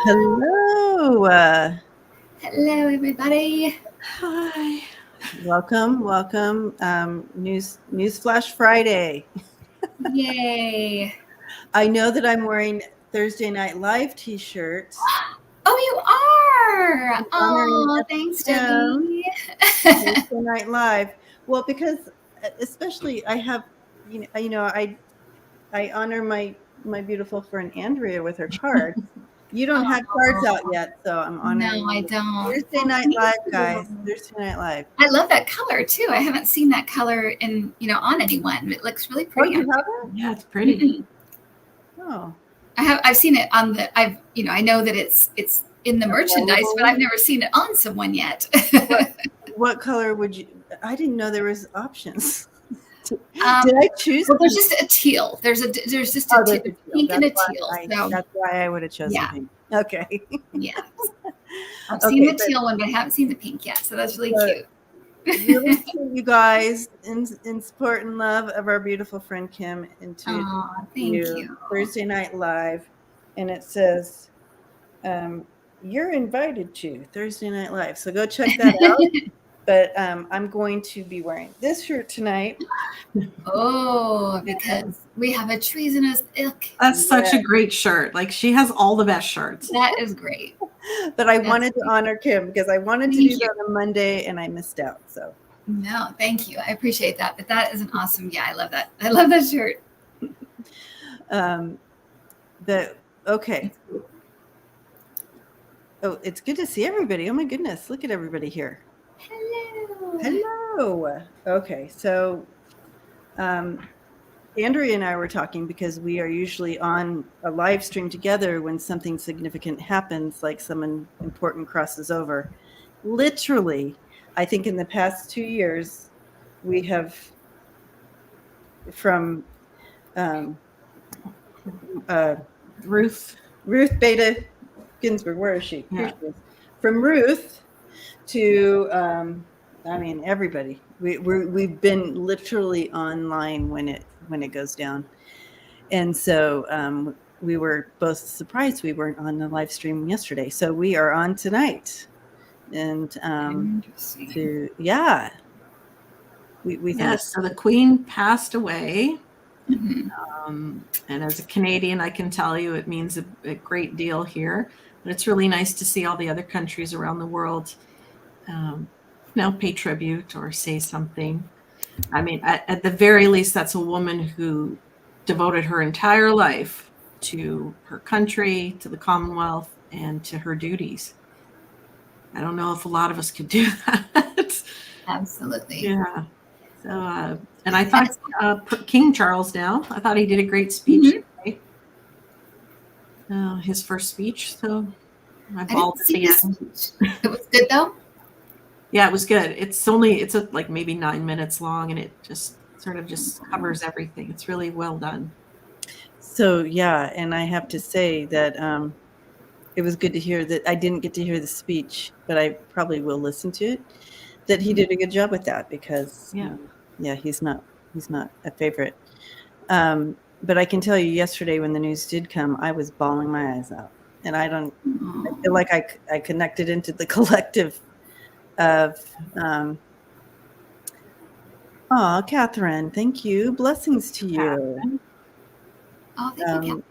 Hello. Hello, everybody. Hi. Welcome. Newsflash Friday. Yay. I know that I'm wearing Thursday Night Live t-shirts. Oh, you are. Oh, thanks, Debbie. Thursday Night Live. Well, because especially I have, I honor my beautiful friend Andrea with her cards. You don't have cards out yet, so I'm honoring. No, I don't. Thursday Night Live, guys. Thursday Night Live. I love that color too. I haven't seen that color on anyone. It looks really pretty. Oh, you haven't? Yeah, it's pretty. Mm-hmm. Oh. I've seen it on the. I know that it's in the merchandise, but I've never seen it on someone yet. What color would you? I didn't know there was options. Did I choose? Well, there's just a teal. There's just a pink and a teal. That's why I would have chosen pink. Okay. Yeah. I've seen the teal one, but I haven't seen the pink yet. So that's really cute. Really cute, you guys, in support and love of our beautiful friend Kim. Thank you. Thursday Night Live, and it says, "You're invited to Thursday Night Live." So go check that out. But I'm going to be wearing this shirt tonight. Oh, because we have a treasonous ilk. That's such a great shirt. Like, she has all the best shirts. That is great. But I wanted to honor Kim because I wanted to do that on Monday and I missed out. So no, thank you. I appreciate that. But that is an awesome. Yeah, I love that. I love that shirt. Okay. Oh, it's good to see everybody. Oh my goodness, look at everybody here. Hello. Okay, so Andrea and I were talking because we are usually on a live stream together when something significant happens, like someone important crosses over. Literally, I think in the past 2 years, we have from Ruth Bader Ginsburg. Where is she? Yeah. Here she is. From Ruth to everybody. We've been literally online when it goes down, and so we were both surprised we weren't on the live stream yesterday. So we are on tonight, and so the Queen passed away. Mm-hmm. And as a Canadian, I can tell you it means a great deal here. But it's really nice to see all the other countries around the world pay tribute or say something. I mean, at the very least, that's a woman who devoted her entire life to her country, to the Commonwealth, and to her duties. I don't know if a lot of us could do that. Absolutely. Yeah. So, and I thought King Charles now, I thought he did a great speech today. His first speech. So I bawled at the end. It was good though? Yeah, it was good. It's like maybe 9 minutes long, and it just sort of just covers everything. It's really well done. So yeah, and I have to say that it was good to hear that. I didn't get to hear the speech, but I probably will listen to it. That he did a good job with that because he's not a favorite. But I can tell you, yesterday when the news did come, I was bawling my eyes out, and I feel like I connected into the collective of. Catherine, thank you. Blessings to you. Catherine. Oh, thank you,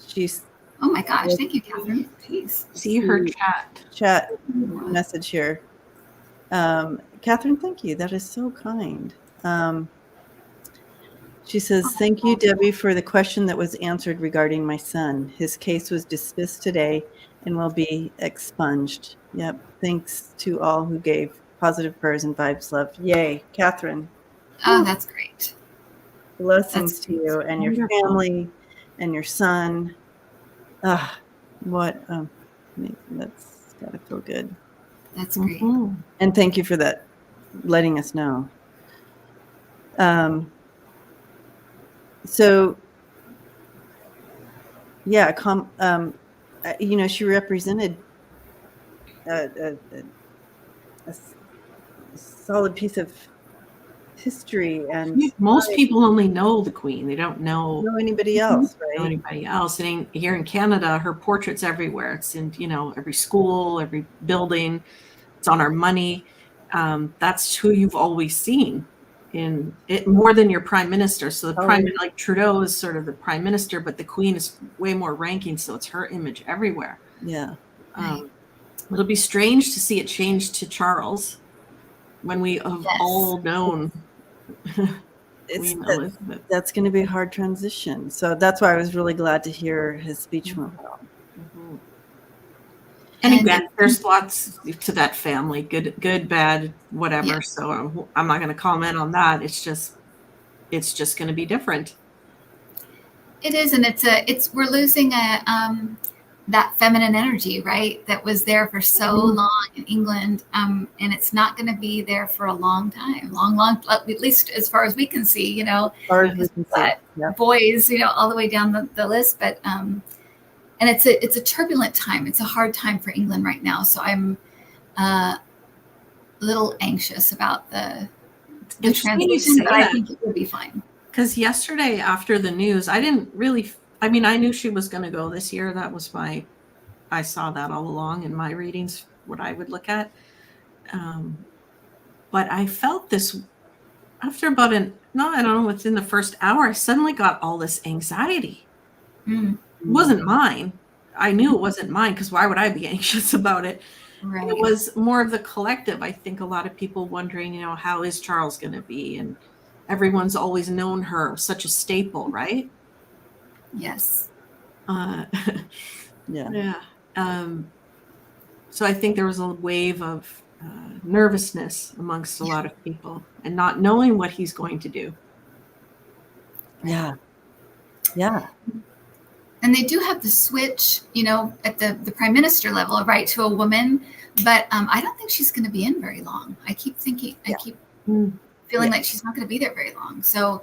Catherine. Oh my gosh, thank you, Catherine. Please see her chat message here. Catherine, thank you. That is so kind. She says, thank you, Debbie, for the question that was answered regarding my son. His case was dismissed today and will be expunged. Yep. Thanks to all who gave positive prayers and vibes, love. Yay, Catherine. Oh, that's great. Blessings to you and your family and your son. That's gotta feel good. That's great. And thank you for that, letting us know. So yeah, she represented a solid piece of history and most people only know the Queen. They don't know anybody else, right? anybody else. And here in Canada, her portrait's everywhere. It's in, every school, every building. It's on our money. That's who you've always seen in it, more than your prime minister. So like Trudeau is sort of the prime minister, but the Queen is way more ranking, so it's her image everywhere. Yeah. It'll be strange to see it change to Charles when we have all known Queen Elizabeth. That's going to be a hard transition. So that's why I was really glad to hear his speech went well. Mm-hmm. And again, there's lots to that family, good, bad, whatever. Yeah. So I'm not going to comment on that. It's just going to be different. It is, and we're losing that feminine energy, right? That was there for so long in England, and it's not going to be there for a long time, long, at least as far as we can see, boys, all the way down the list, but. And it's a turbulent time. It's a hard time for England right now. So I'm a little anxious about the transition, but I think it will be fine. Because yesterday after the news, I knew she was going to go this year. That was I saw that all along in my readings, what I would look at. But I felt this after about I don't know, within the first hour, I suddenly got all this anxiety. It wasn't mine. I knew it wasn't mine because why would I be anxious about it? Right. It was more of the collective. I think a lot of people wondering, how is Charles going to be? And everyone's always known her, such a staple, right? Yes. Yeah. So I think there was a wave of nervousness amongst a lot of people and not knowing what he's going to do. Yeah. Yeah. And they do have the switch, at the prime minister level, right, to a woman. But I don't think she's going to be in very long. I keep thinking, feeling like she's not going to be there very long. So,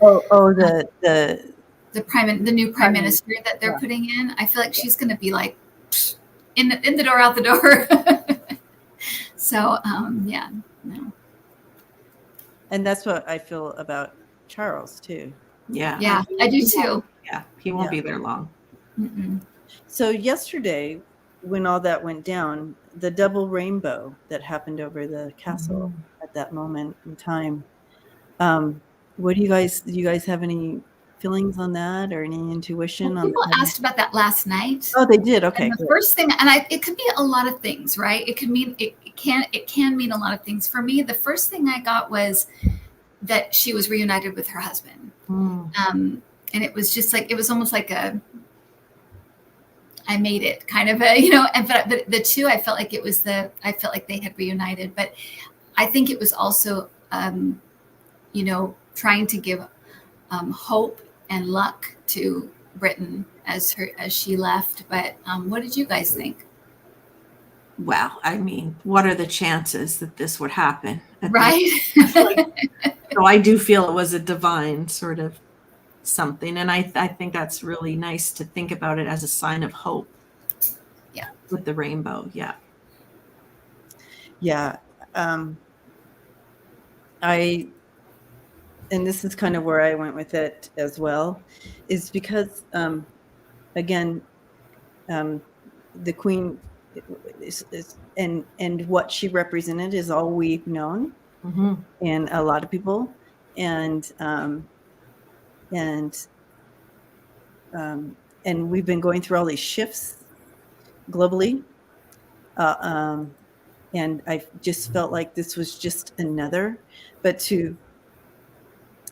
the new prime minister that they're putting in, I feel like she's going to be like in the door, out the door. So, no. And that's what I feel about Charles too. Yeah, I do too. Yeah, he won't be there long. Mm-mm. So yesterday, when all that went down, the double rainbow that happened over the castle at that moment in time, what do you guys have any feelings on that or any intuition? People asked about that last night. Oh, they did. Okay. And the first thing, and it could be a lot of things, right? It could mean it can mean a lot of things. For me, the first thing I got was that she was reunited with her husband, and it was just like, it was almost like I made it kind of but the two, I felt like they had reunited, but I think it was also, trying to give hope and luck to Britain as she left. But what did you guys think? Well, I mean, what are the chances that this would happen? Right. So I do feel it was a divine sort of something. And I think that's really nice to think about it as a sign of hope. Yeah. With the rainbow. Yeah. Yeah. And this is kind of where I went with it as well, is because, again, the Queen is and what she represented is all we've known, and a lot of people, and we've been going through all these shifts globally, and I just felt like this was just another, but to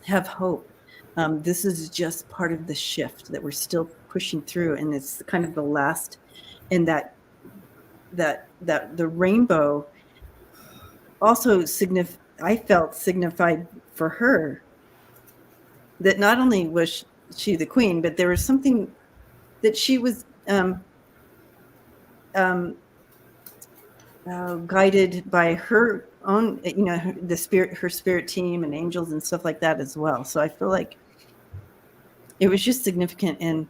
have hope. This is just part of the shift that we're still pushing through, and it's kind of the last, and that the rainbow also I felt signified for her that not only was she the Queen, but there was something that she was guided by her own, her spirit team and angels and stuff like that as well. So I feel like it was just significant in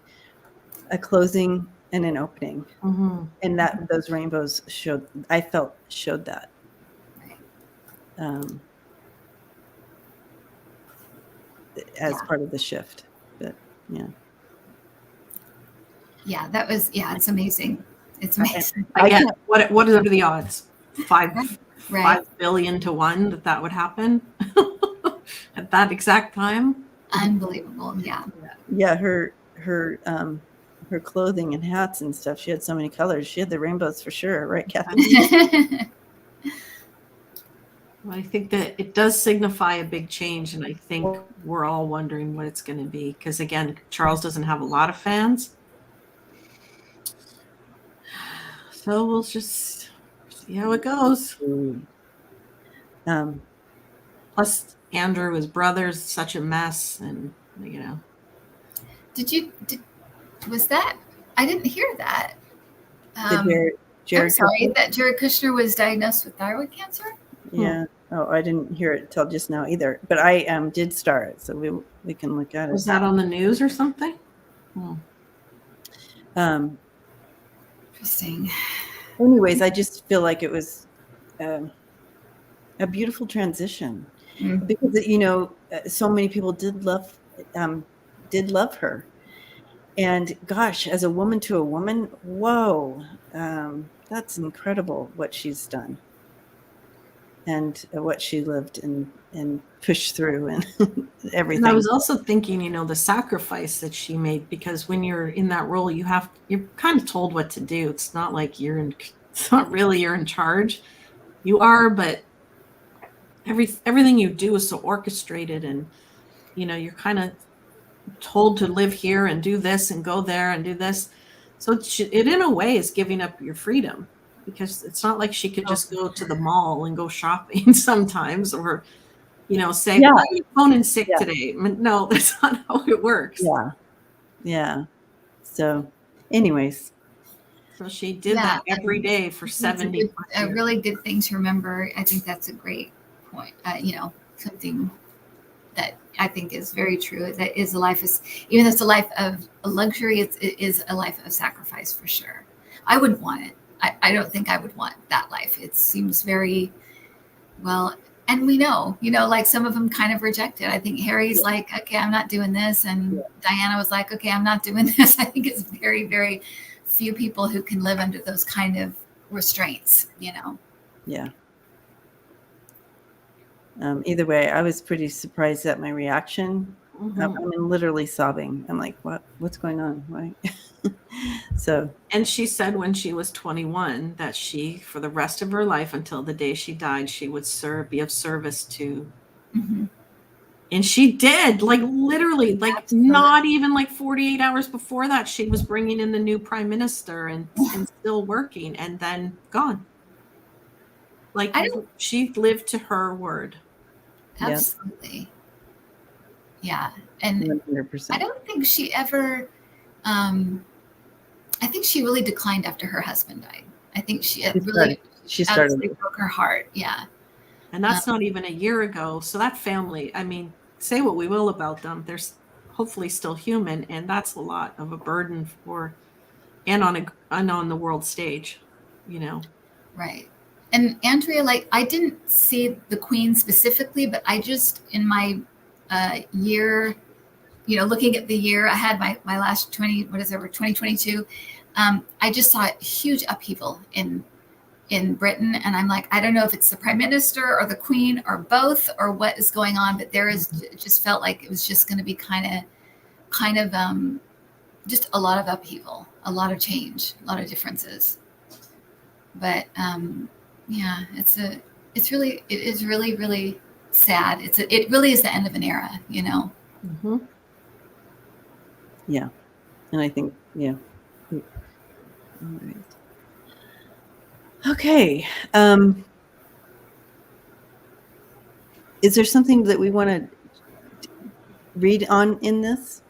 a closing and an opening, and that those rainbows showed that. as part of the shift. But yeah. Yeah, that was, it's amazing. It's amazing. Again, what are the odds? 5 Right. billion to 1 that would happen at that exact time. Unbelievable. Yeah. Yeah, her clothing and hats and stuff. She had so many colors. She had the rainbows for sure, right, Kathy? Well, I think that it does signify a big change, and I think we're all wondering what it's going to be. Because again, Charles doesn't have a lot of fans, so we'll just see how it goes. Plus, Andrew, his brother's such a mess, and Was that? I didn't hear that. Jared I'm sorry, Kushner? that Jared Kushner was diagnosed with thyroid cancer? Yeah. Oh, I didn't hear it till just now either. But I did start it, so we can look at it. Was that on the news or something? Interesting. Anyways, I just feel like it was a beautiful transition because so many people did love her, and gosh, as a woman to a woman, whoa, that's incredible what she's done and what she lived and pushed through and everything. And I was also thinking, the sacrifice that she made, because when you're in that role, you're kind of told what to do. It's not like it's not really you're in charge. You are, but everything you do is so orchestrated, and you're kind of told to live here and do this and go there and do this. So it in a way is giving up your freedom, because it's not like she could just go to the mall and go shopping sometimes, or say, I'm phoning sick today. No, that's not how it works. Yeah. So anyways. So she did that every day for 70 years. A really good thing to remember. I think that's a great point. Something that I think is very true. That is a life even though it's a life of luxury, it is a life of sacrifice for sure. I wouldn't want it. I don't think I would want that life. It seems very well. And we know, like some of them kind of reject it. I think Harry's like, okay, I'm not doing this. And Diana was like, okay, I'm not doing this. I think it's very, very few people who can live under those kind of restraints, Yeah. Either way, I was pretty surprised at my reaction. I'm literally sobbing. I'm like, what's going on? Why? So. And she said when she was 21 that she, for the rest of her life until the day she died, she would be of service to. And she did, like literally, like Absolutely. Not even like 48 hours before that, she was bringing in the new prime minister and still working, and then gone. Like she lived to her word. Absolutely. Yeah. And 100%. I don't think she ever, I think she really declined after her husband died. I think she started broke her heart. Yeah. And that's not even a year ago. So that family, I mean, say what we will about them, they're hopefully still human, and that's a lot of a burden and on the world stage, Right. And Andrea, like, I didn't see the Queen specifically, but I just, in my year, looking at the year, I had my last 2022. I just saw a huge upheaval in Britain. And I'm like, I don't know if it's the prime minister or the Queen or both or what is going on, but it just felt like it was just going to be kind of just a lot of upheaval, a lot of change, a lot of differences. But yeah, it is really, really sad. It really is the end of an era, Yeah. And I think, yeah. All right. Okay. Is there something that we want to read on in this?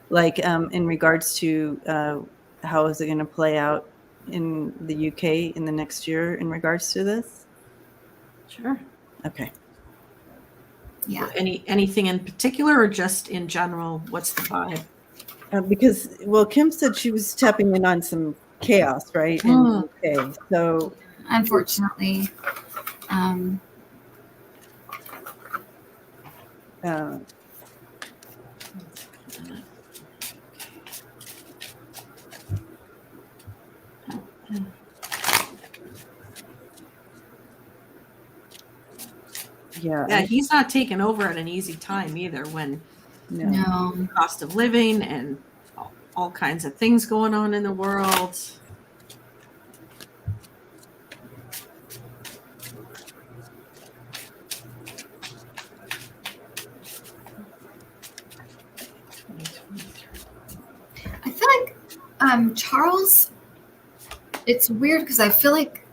Like in regards to how is it going to play out in the UK in the next year in regards to this? Sure. Okay. Yeah. Anything in particular, or just in general? What's the vibe? Because, Kim said she was tapping in on some chaos, right? In the UK. So, unfortunately, Yeah, he's not taking over at an easy time either, when No. cost of living and all kinds of things going on in the world. I feel like Charles, it's weird because I feel like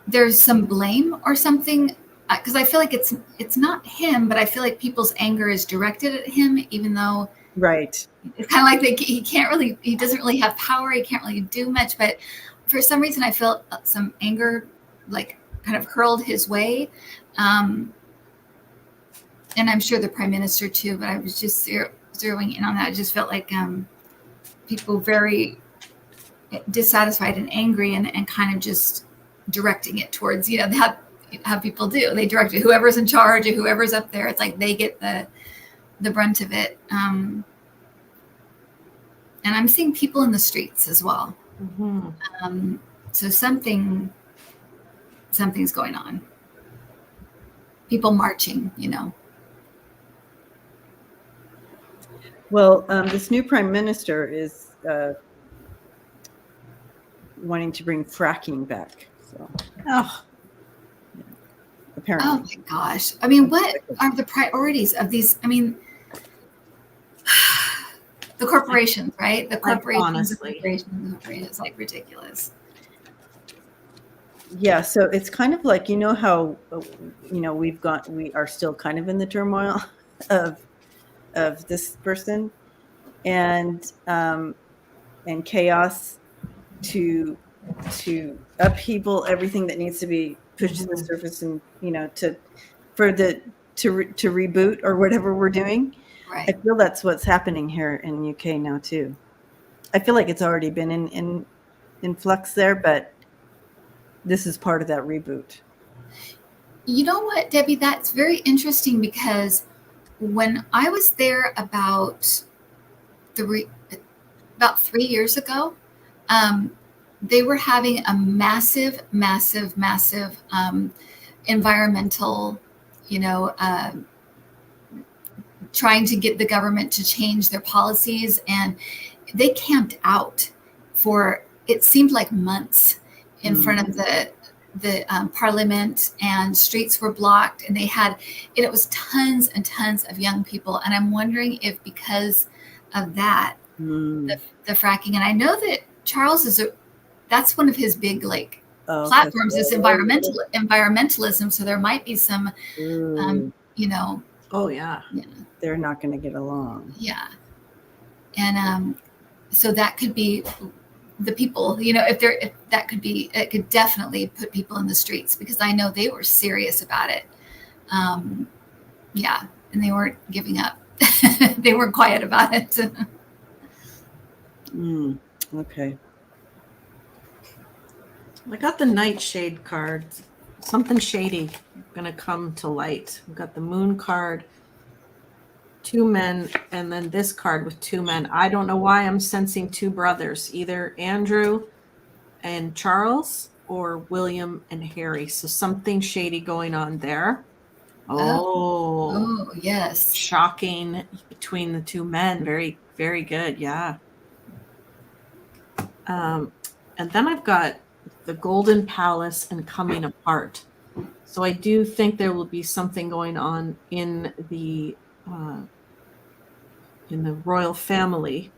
there's some blame or something, because I feel like it's not him, but I feel like people's anger is directed at him, even though Right. it's kind of like he doesn't really have power, he can't really do much, but for some reason I felt some anger like kind of hurled his way, and I'm sure the prime minister too, but I was just zeroing in on that. I just felt like people very dissatisfied and angry, and kind of just directing it towards, how people do. They direct it, whoever's in charge or whoever's up there. It's like they get the brunt of it. And I'm seeing people in the streets as well. Mm-hmm. So something's going on. People marching, Well, this new prime minister is wanting to bring fracking back. So, apparently. Oh my gosh! I mean, what are the priorities of these? I mean, the corporations, right? The corporations, honestly, it's like ridiculous. Yeah, so it's kind of like, how we are still kind of in the turmoil of this person and chaos to upheaval everything that needs to be pushed to the surface, and to reboot or whatever we're doing. Right. I feel that's what's happening here in the UK now too. I feel like it's already been in flux there, but this is part of that reboot. You know what, Debbie? That's very interesting, because when I was there about 3 years ago, they were having a massive environmental, trying to get the government to change their policies, and they camped out for, it seemed like, months in front of the parliament, and streets were blocked, and it was tons and tons of young people. And I'm wondering if because of that, the fracking, and I know that Charles that's one of his big platforms is environmentalism. So there might be some, oh yeah, they're not going to get along. Yeah. And so that could be the people, it could definitely put people in the streets, because I know they were serious about it. Yeah. And they weren't giving up. They weren't quiet about it. Okay. I got the Nightshade card. Something shady gonna come to light. We got the Moon card, 2 men, and then this card with 2 men. I don't know why I'm sensing 2 brothers, either Andrew and Charles or William and Harry. So something shady going on there. Oh, yes. Shocking between the 2 men. Very, very good. Yeah. And then I've got the Golden Palace and coming apart. So I do think there will be something going on in the royal family.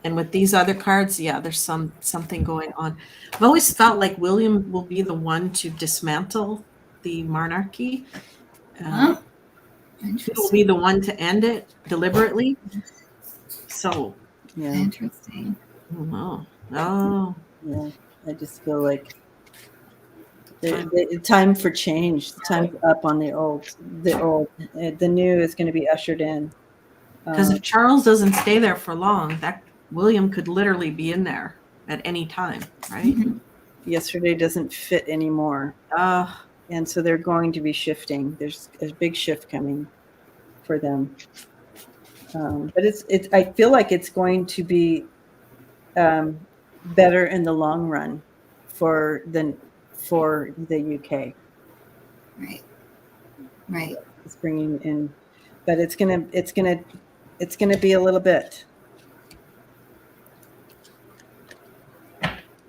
And with these other cards, yeah, there's something going on. I've always felt like William will be the one to dismantle the monarchy. He will be the one to end it deliberately. So, yeah. Interesting. Oh. Yeah. I just feel like the time for change. The time's up on the old. The new is going to be ushered in. Because if Charles doesn't stay there for long, that William could literally be in there at any time, right? Mm-hmm. Yesterday doesn't fit anymore. And so they're going to be shifting. There's a big shift coming for them. But I feel like it's going to be better in the long run for the UK. Right. It's bringing in, but it's gonna be a little bit.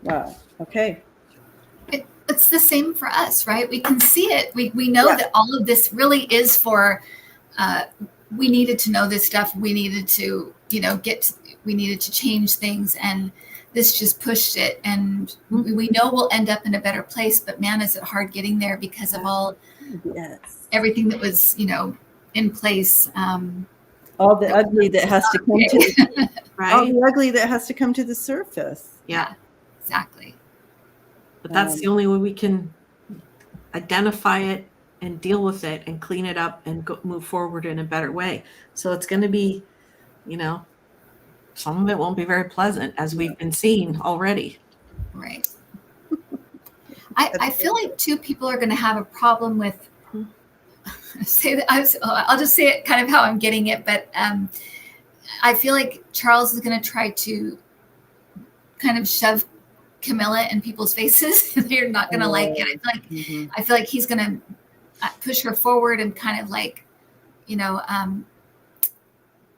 Wow. Okay. It's the same for us, right? We can see it. We know Yeah. that all of this really is for, we needed to know this stuff. We needed to, we needed to change things, and this just pushed it. And we know we'll end up in a better place, but man, is it hard getting there because of everything that was, in place. All the ugly that has to come to right? all the ugly that has to come to the surface. Yeah, exactly. But that's the only way we can identify it and deal with it and clean it up and move forward in a better way. So it's going to be, some of it won't be very pleasant, as we've been seeing already. Right. I feel like too, people are going to have a problem with, I'll just say it kind of how I'm getting it, but I feel like Charles is going to try to kind of shove Camilla in people's faces. They're not going to like it. I feel like he's going to push her forward and kind of like,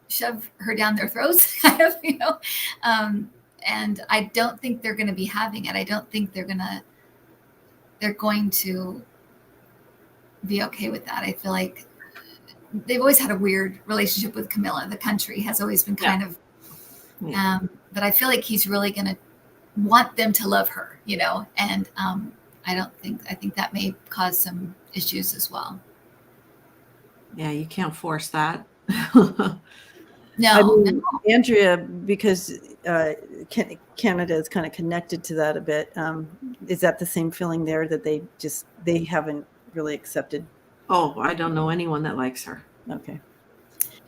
shove her down their throats, kind of, and I don't think they're going to be having it. I don't think they're going to be okay with that. I feel like they've always had a weird relationship with Camilla. The country has always been kind of, but I feel like he's really going to want them to love her, and I think that may cause some issues as well. Yeah, you can't force that. No, Andrea, because Canada is kind of connected to that a bit. Is that the same feeling there, that they haven't really accepted? Oh, I don't know anyone that likes her. Okay.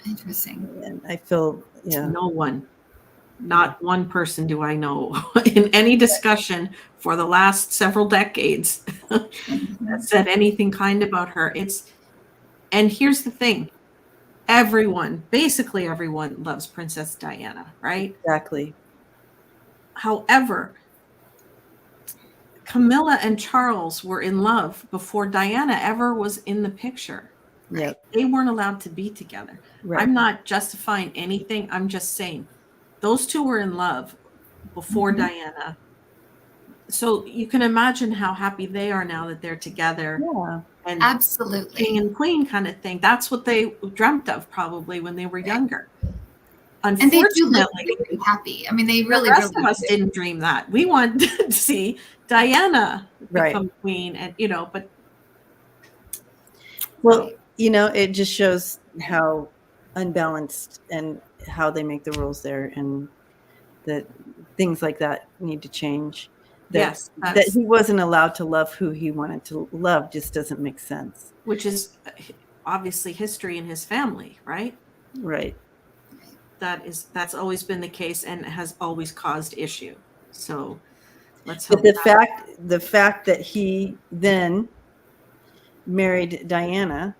Interesting. And I feel, no one, not one person do I know in any discussion for the last several decades that said anything kind about her. And here's the thing. Basically everyone loves Princess Diana, right? Exactly. However, Camilla and Charles were in love before Diana ever was in the picture. Yeah. They weren't allowed to be together. Right. I'm not justifying anything. I'm just saying those two were in love before Diana. So you can imagine how happy they are now that they're together. Yeah. And absolutely, king and queen kind of thing. That's what they dreamt of probably when they were younger. Unfortunately, and they do look really happy. I mean, they really, the rest of us didn't dream that. We wanted to see Diana become queen, and but it just shows how unbalanced and how they make the rules there, and that things like that need to change. That he wasn't allowed to love who he wanted to love just doesn't make sense. Which is obviously history in his family, right? Right. That's always been the case and has always caused issue. So let's hope. But the fact that he then married Diana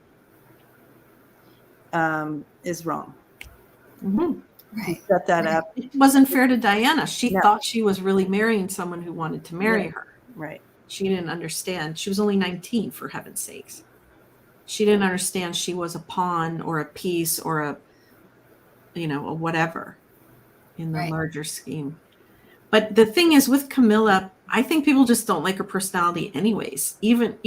is wrong. Mm-hmm. He set that up. It wasn't fair to Diana. She thought she was really marrying someone who wanted to marry her. Right. She didn't understand. She was only 19, for heaven's sakes. She didn't understand she was a pawn or a piece or a whatever in the larger scheme. But the thing is, with Camilla, I think people just don't like her personality anyways. Even,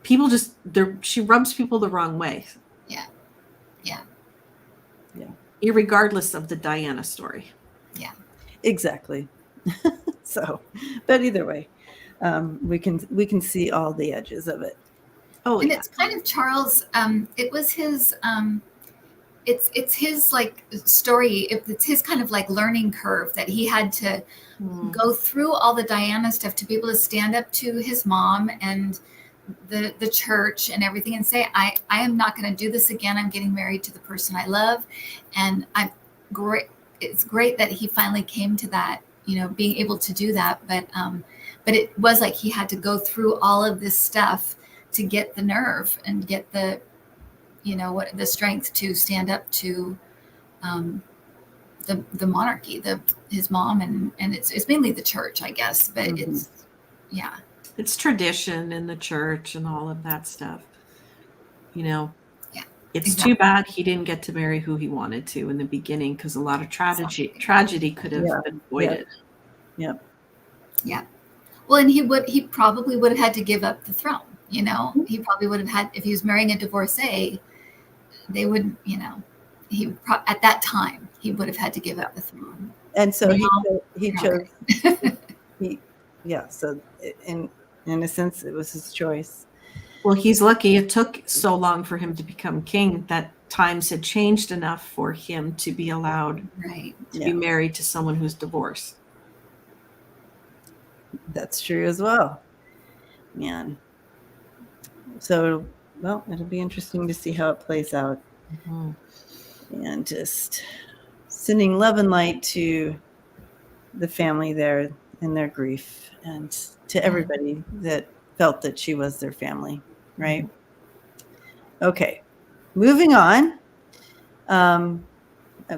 people just, she rubs people the wrong way. Yeah. Irregardless of the Diana story. Yeah. Exactly. So, but either way, we can see all the edges of it. Oh, and it's kind of Charles. It was his. It's his like story. It's his kind of like learning curve that he had to go through all the Diana stuff to be able to stand up to his mom and the church and everything and say, I am not going to do this again. I'm getting married to the person I love, and I'm great. It's great that he finally came to that, being able to do that. But it was like he had to go through all of this stuff to get the nerve and get the, the strength to stand up to the monarchy, his mom, and it's mainly the church, I guess. But it's It's tradition in the church and all of that stuff. You know, Yeah, it's exactly. too bad he didn't get to marry who he wanted to in the beginning, because a lot of tragedy could have been avoided. Yep. Yeah. Well, and he probably would have had to give up the throne. You know, he probably would have had, if he was marrying a divorcee, they would, you know, at that time he would have had to give up the throne. And so he chose. So in a sense, it was his choice. Well, he's lucky it took so long for him to become king that times had changed enough for him to be allowed to be married to someone who's divorced. That's true as well. Man. So, well, it'll be interesting to see how it plays out. Mm-hmm. And just sending love and light to the family there in their grief, and to everybody that felt that she was their family, right? Mm-hmm. Okay, moving on. I'm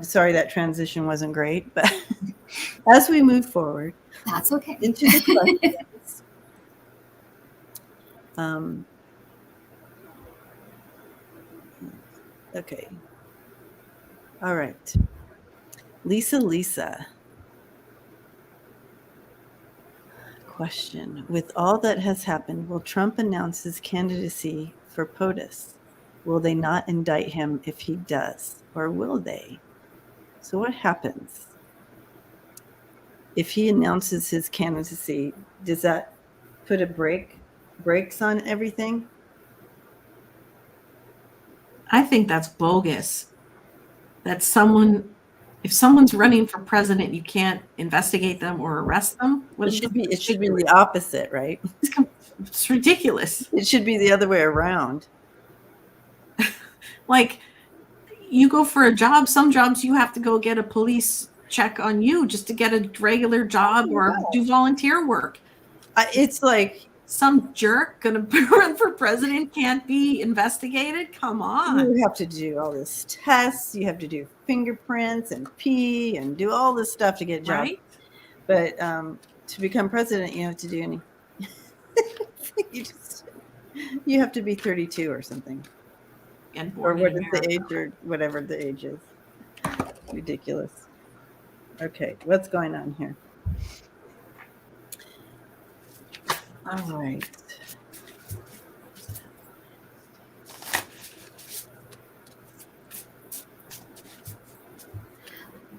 sorry that transition wasn't great, but as we move forward, that's okay. Into the questions. Okay. All right. Lisa. Question. With all that has happened, will Trump announce his candidacy for POTUS? Will they not indict him if he does? Or will they? So what happens? If he announces his candidacy, does that put brakes on everything? I think that's bogus. That if someone's running for president, you can't investigate them or arrest them. It should be the opposite, right? It's ridiculous. It should be the other way around. Like, you go for a job, some jobs you have to go get a police check on you just to get a regular job or do volunteer work. It's like some jerk gonna run for president can't be investigated. Come on. You have to do all this tests. You have to do fingerprints and pee and do all this stuff to get a job. Right? But to become president, you have to do any. you have to be 32 or something. And or what is the age, or whatever the age is. Ridiculous. Okay, what's going on here? All right.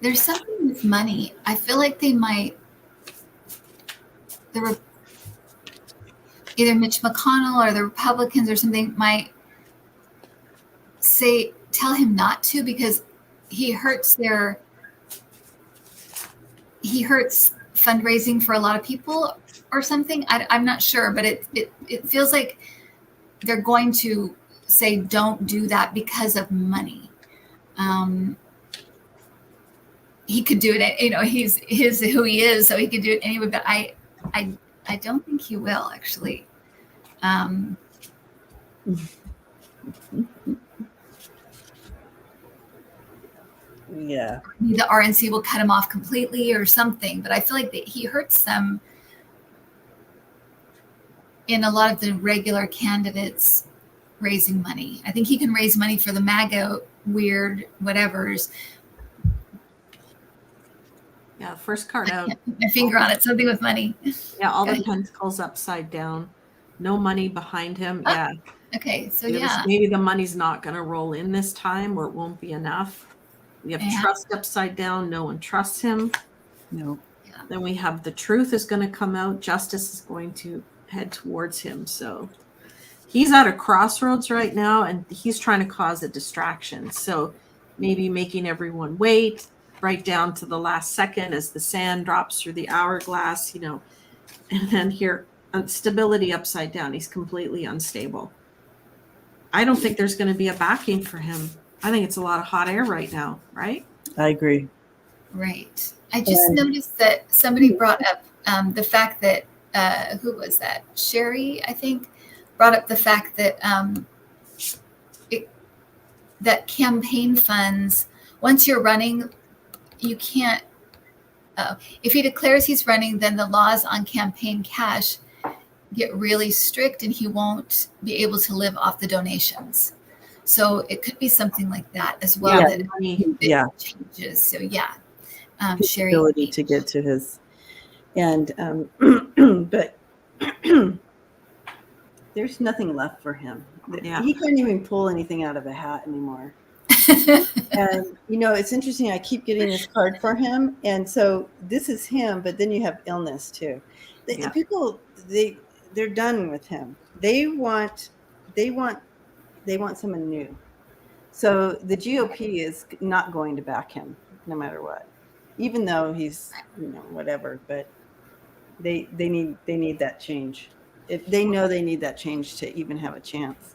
There's something with money. I feel like they might. Either Mitch McConnell or the Republicans or something might tell him not to, because he hurts fundraising for a lot of people or something. I'm not sure, but it feels like they're going to say don't do that because of money. He could do it, you know, he's who he is, so he could do it anyway, but I don't think he will, actually. Yeah. The RNC will cut him off completely or something, but I feel like he hurts them in a lot of the regular candidates raising money. I think he can raise money for the MAGA weird whatevers. Yeah, first card out. Put my finger on it. Something with money. Yeah, all the pentacles upside down. No money behind him. Yeah. Okay, so maybe the money's not going to roll in this time, or it won't be enough. We have trust upside down. No one trusts him. No. Yeah. Then we have the truth is going to come out. Justice is going to head towards him. So he's at a crossroads right now, and he's trying to cause a distraction. So maybe making everyone wait right down to the last second as the sand drops through the hourglass, you know, and then here, stability upside down. He's completely unstable. I don't think there's going to be a backing for him. I think it's a lot of hot air right now, right? I agree. Right. I just noticed that somebody brought up the fact that, who was that? Sherry, I think, brought up the fact that that campaign funds, once you're running, you can't, if he declares he's running, then the laws on campaign cash get really strict and he won't be able to live off the donations. So it could be something like that as well. Yeah. That it changes. So yeah, his Sherry, ability to get to his, and but there's nothing left for him. Yeah. He can't even pull anything out of a hat anymore. And it's interesting. I keep getting this card for him, and so this is him. But then you have illness too. The people, they're done with him. They want someone new. So the GOP is not going to back him no matter what, even though he's whatever. But they need that change. They know they need that change to even have a chance.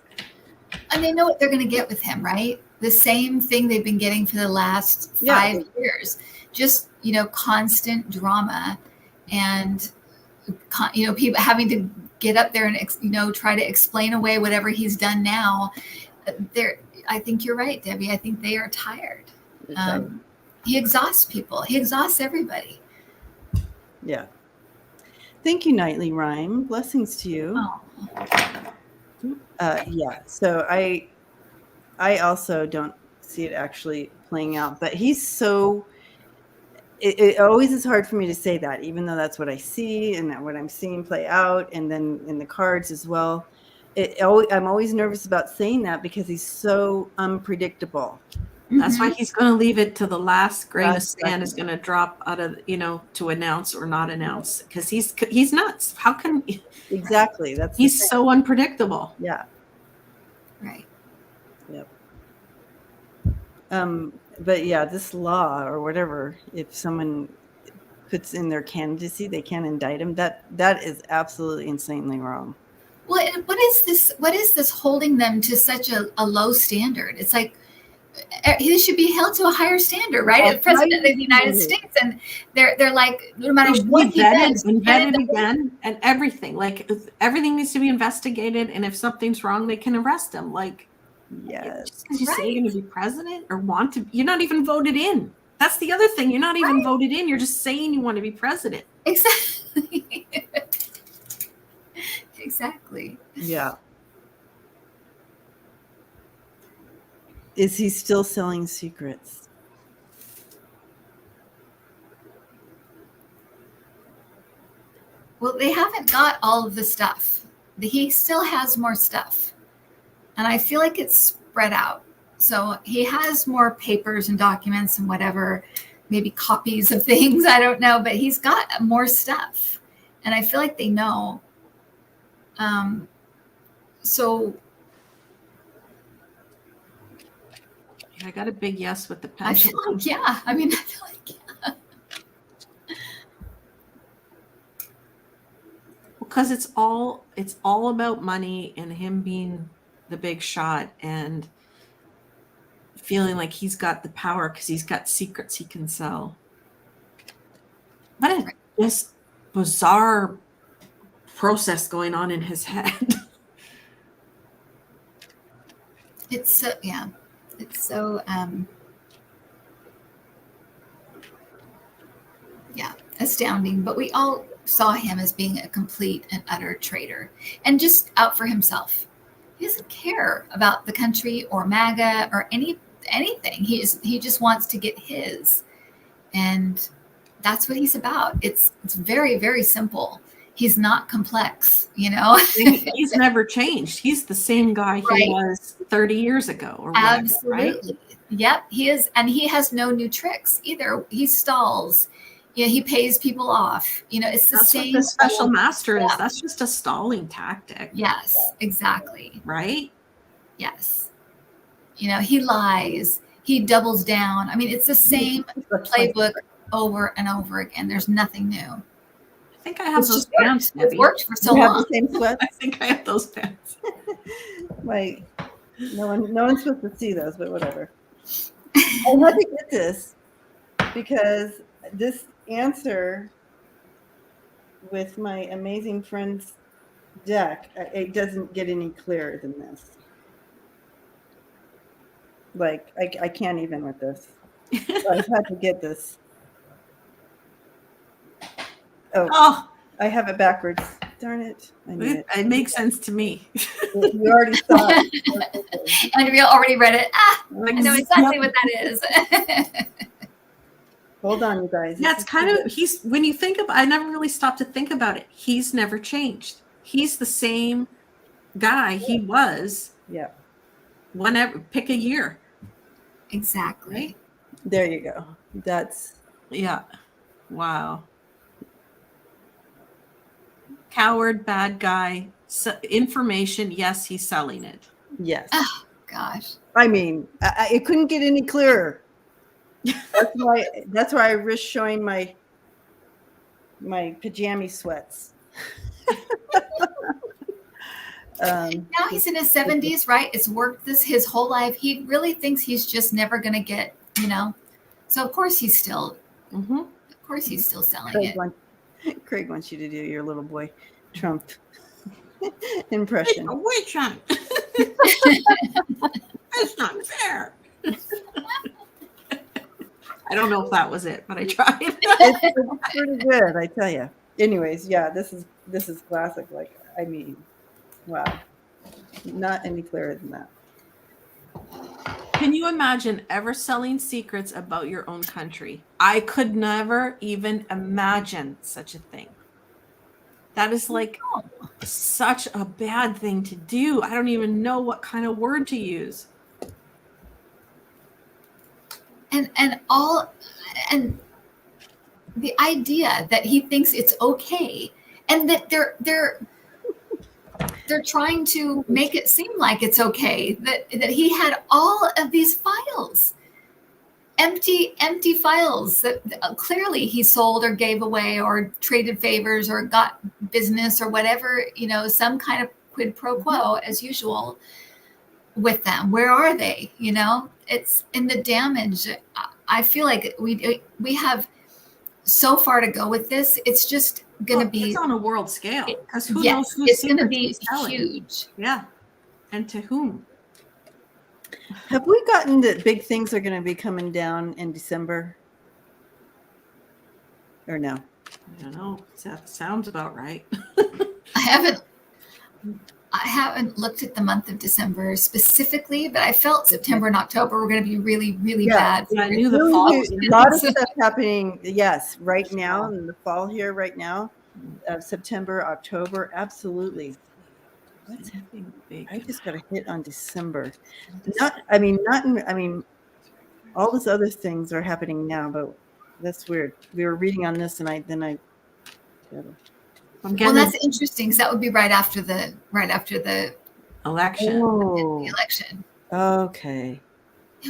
And they know what they're going to get with him, right? The same thing they've been getting for the last 5 years. Just, constant drama and, people having to get up there and, try to explain away whatever he's done now. I think you're right, Debbie. I think they are tired. He exhausts people. He exhausts everybody. Yeah. Thank you, Nightly Rhyme. Blessings to you. Oh. Yeah. So I also don't see it actually playing out, but he's so. It always is hard for me to say that, even though that's what I see and what I'm seeing play out, and then in the cards as well. I'm always nervous about saying that because he's so unpredictable. That's why he's going to leave it to the last grain of sand is going to drop out of, to announce or not announce, because he's nuts. How can exactly? He's so unpredictable. Yeah. Right. Yep. But yeah, this law or whatever, if someone puts in their candidacy, they can't indict him. That is absolutely insanely wrong. Well, what is this holding them to such a low standard? It's like he should be held to a higher standard, right? As president of the United States, and they're like, no matter what he does, vetted again, and everything. Like everything needs to be investigated, and if something's wrong, they can arrest him. Like, yes, just because you say you're going to be president or want to, you're not even voted in. That's the other thing. You're not even voted in. You're just saying you want to be president. Exactly. Exactly. Yeah. Is he still selling secrets? Well, they haven't got all of the stuff. He still has more stuff. And I feel like it's spread out. So he has more papers and documents and whatever, maybe copies of things. I don't know. But he's got more stuff. And I feel like they know. So I got a big yes with the pen. I feel like, yeah. I mean, I feel like, yeah. Because it's all about money and him being the big shot and feeling like he's got the power because he's got secrets he can sell. What a just bizarre process going on in his head. It's so, yeah. It's so, astounding. But we all saw him as being a complete and utter traitor and just out for himself. He doesn't care about the country or MAGA or anything. He just wants to get his. And that's what he's about. It's very, very simple. He's not complex, He's never changed. He's the same guy he was 30 years ago or whatever. Absolutely. Right? Yep, he is. And he has no new tricks either. He stalls. He pays people off. It's the same. What the special master is. That's just a stalling tactic. Yes, exactly. Right? Yes. He lies. He doubles down. I mean, it's the same playbook over and over again. There's nothing new. I think I have those pants. It's worked for so long. The same sweats? I think I have those pants. No one's supposed to see those, but whatever. I had to get this because this answer with my amazing friend's deck, it doesn't get any clearer than this. Like I can't even with this. So I had to get this. Oh, I have it backwards. darn it. I knew it. It makes sense to me. You already saw it. Andrea already read it. I know exactly Yep. what that is. Hold on, you guys. Yeah, it's kind of, when you think about, I never really stopped to think about it. He's never changed. He's the same guy he was. Yeah. Whenever, pick a year. Exactly. Right? There you go. That's. Yeah. Wow. Coward, bad guy. Information, yes, he's selling it. Yes. Oh, gosh. I mean, it couldn't get any clearer. That's why I risk showing my pajama sweats. Now he's in his 70s, right? It's worked his whole life. He really thinks he's just never going to get, So of course he's still, selling it. Craig wants you to do your little boy Trump impression. Wait, Sean. That's not fair. I don't know if that was it, but I tried. It's pretty good, I tell you. Anyways, yeah, this is classic. Like, I mean, wow, not any clearer than that. Can you imagine ever selling secrets about your own country? I could never even imagine such a thing. That is like such a bad thing to do. I don't even know what kind of word to use. And the idea that he thinks it's okay, and that they're trying to make it seem like it's okay, that he had all of these files, empty files that clearly he sold or gave away or traded favors or got business or whatever, some kind of quid pro quo as usual with them. Where are they? It's in the damage. I feel like we have so far to go with this. It's just going to be, it's on a world scale, because who yes, knows who's it's going to be huge. Yeah. And to whom? Have we gotten that big things are going to be coming down in December? Or no? I don't know. That sounds about right. I haven't looked at the month of December specifically, but I felt September and October were going to be really, really bad. I knew the fall was a lot of stuff happening. Yes, right now in the fall here, right now, September, October, absolutely. What's happening? I just got a hit on December. All those other things are happening now, but that's weird. We were reading on this, and then well, that's interesting, because that would be right after the election. Oh. The election. Okay.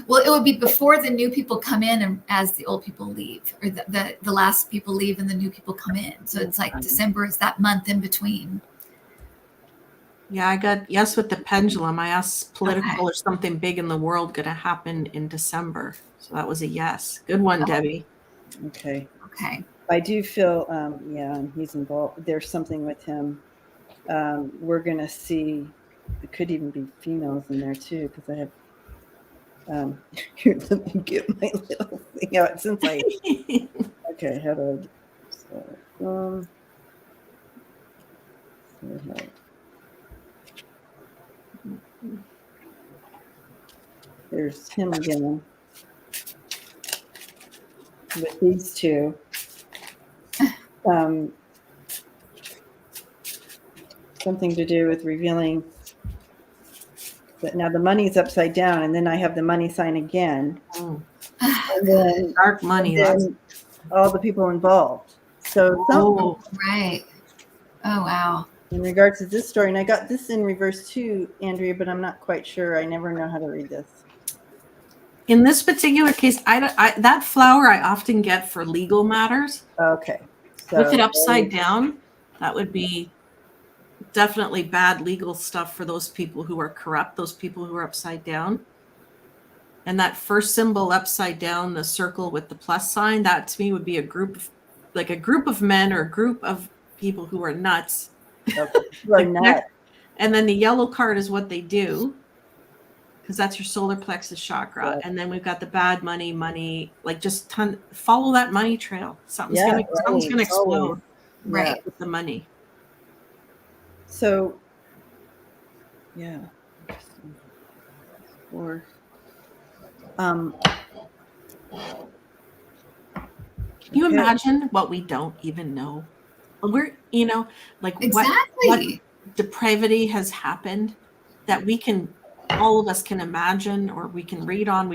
Well, it would be before the new people come in, and as the old people leave, or the last people leave and the new people come in. So it's like December is that month in between. Yeah, I got yes with the pendulum. I asked political or something big in the world going to happen in December. So that was a yes. Good one, Debbie. Okay. Okay. I do feel, and he's involved. There's something with him. We're going to see, it could even be females in there too, because I have, here, let me get my little thing out since okay, how do I, there's him again with these two. Something to do with revealing that now the money is upside down, and then I have the money sign again. Oh. And then Dark money. All the people involved. So right. Oh wow. In regards to this story, and I got this in reverse too, Andrea, but I'm not quite sure. I never know how to read this. In this particular case, that flower I often get for legal matters. Okay. So, with it upside down, that would be definitely bad legal stuff for those people who are corrupt, those people who are upside down. And that first symbol upside down, the circle with the plus sign, that to me would be a group of men or a group of people who are nuts. Nuts. And then the yellow card is what they do, because that's your solar plexus chakra. Right. And then we've got the bad money, like just follow that money trail. Something's gonna explode. Right. With the money. So, yeah. Or, Can you okay. imagine what we don't even know? We're, like what Exactly. depravity has happened that all of us can imagine, or we can read on,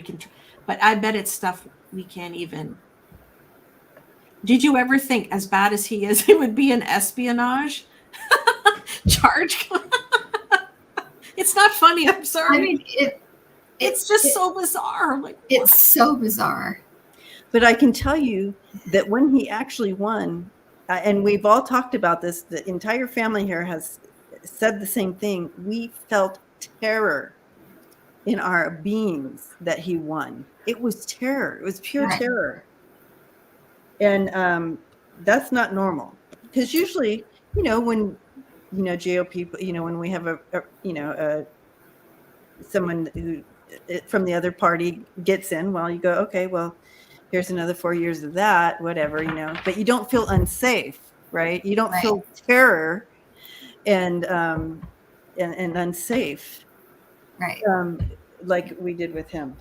but I bet it's stuff we can't even. Did you ever think, as bad as he is, it would be an espionage charge? It's not funny. I'm sorry. I mean, it's just so bizarre. Like, it's so bizarre. But I can tell you that when he actually won, and we've all talked about this, the entire family here has said the same thing. We felt terror in our beings that he won. It was terror. It was pure terror. And that's not normal, because usually, when, GOP, when we have someone who from the other party gets in, well, you go, okay, well, here's another 4 years of that, whatever, but you don't feel unsafe, right? You don't feel terror and unsafe, right? Like we did with him.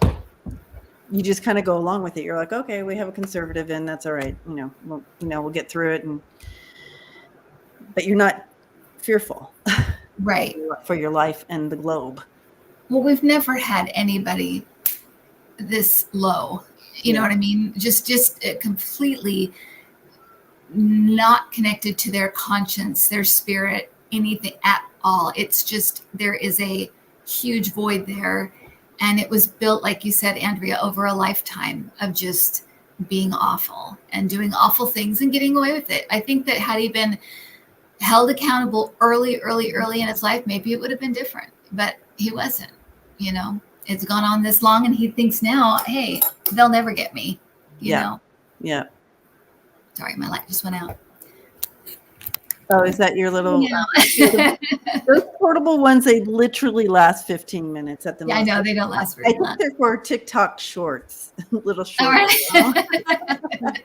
You just kind of go along with it. You're like, okay, we have a conservative in, that's all right. We'll get through it, but you're not fearful, right, for your life and the globe. Well, we've never had anybody this low. You know what I mean? Just completely not connected to their conscience, their spirit, anything at all. It's just, there is a huge void there. And it was built, like you said, Andrea, over a lifetime of just being awful and doing awful things and getting away with it. I think that had he been held accountable early in his life, maybe it would have been different, but he wasn't. It's gone on this long, and he thinks now, hey, they'll never get me. You know? Yeah. Sorry, my light just went out. Oh, is that your little those portable ones? They literally last 15 minutes at the most. I know they don't last very long. I think they're for TikTok shorts, little shorts. All right.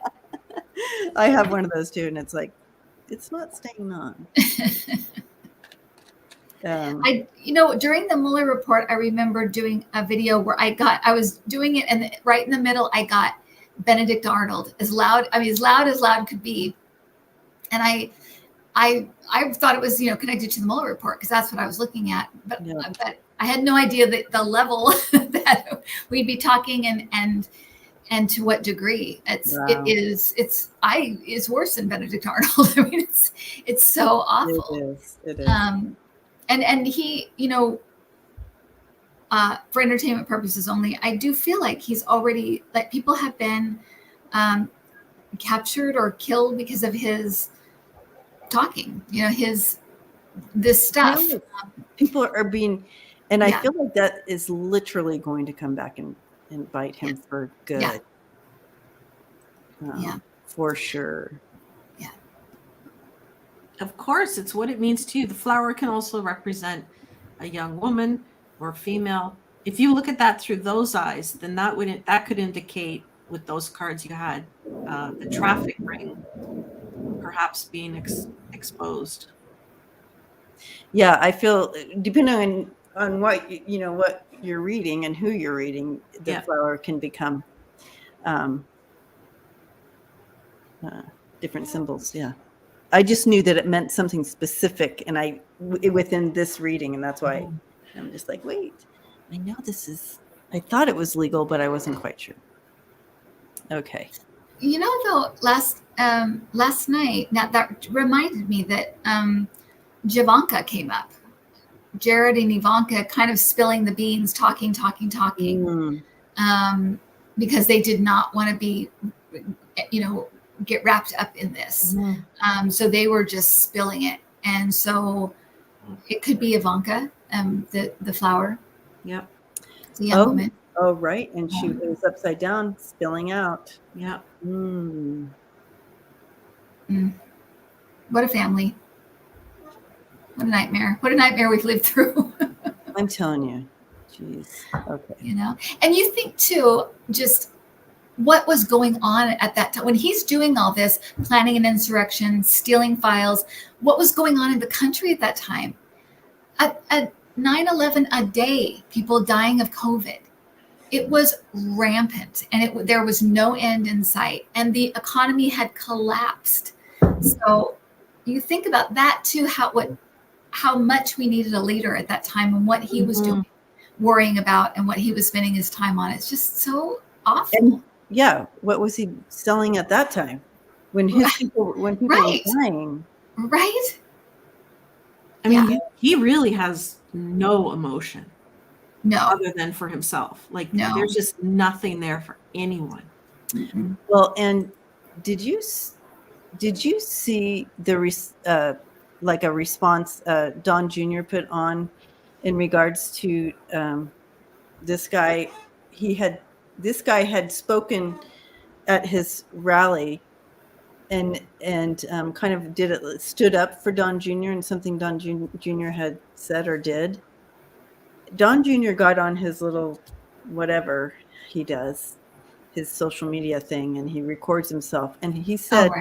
I have one of those too, and it's like, it's not staying on. During the Mueller report, I remember doing a video where I was doing it, and right in the middle, I got Benedict Arnold as loud as loud could be. And I thought it was, connected to the Mueller report, because that's what I was looking at. But I had no idea that the level that we'd be talking and to what degree. It's worse than Benedict Arnold. I mean, it's so awful. It is. And he, for entertainment purposes only, I do feel like he's already, like, people have been captured or killed because of his talking, this stuff. People are being, and I feel like that is literally going to come back and bite him for good. For sure. Yeah. Of course, it's what it means to you. The flower can also represent a young woman or female. If you look at that through those eyes, then that could indicate, with those cards you had, the traffic ring perhaps being exposed. Yeah, I feel, depending on what what you're reading and who you're reading, the flower can become different symbols. Yeah, I just knew that it meant something specific, and within this reading, and that's why I'm just like, wait, I know this is. I thought it was legal, but I wasn't quite sure. Okay. Though, last night, now that reminded me that Javanka came up. Jared and Ivanka kind of spilling the beans, talking, because they did not want to be, get wrapped up in this. So they were just spilling it. And so it could be Ivanka, the flower. Yep. It's a young woman. Oh, right. And she was upside down, spilling out. Yeah. What a family. What a nightmare. What a nightmare we've lived through. I'm telling you. Jeez. Okay. And you think too, just what was going on at that time when he's doing all this, planning an insurrection, stealing files. What was going on in the country at that time? At 9/11 a day, people dying of COVID. It was rampant, and there was no end in sight, and the economy had collapsed. So you think about that too, how much we needed a leader at that time and what he was doing, worrying about, and what he was spending his time on. It's just so awful. And yeah, what was he selling at that time when people were dying? Right. I mean, he really has no emotion. No. Other than for himself. Like, there's just nothing there for anyone. Mm-hmm. Well, and did you see the like a response Don Jr. put on in regards to this guy? This guy had spoken at his rally and kind of stood up for Don Jr. and something Don Jr. had said or did. Don Jr. got on his little whatever he does, his social media thing, and he records himself. And he said,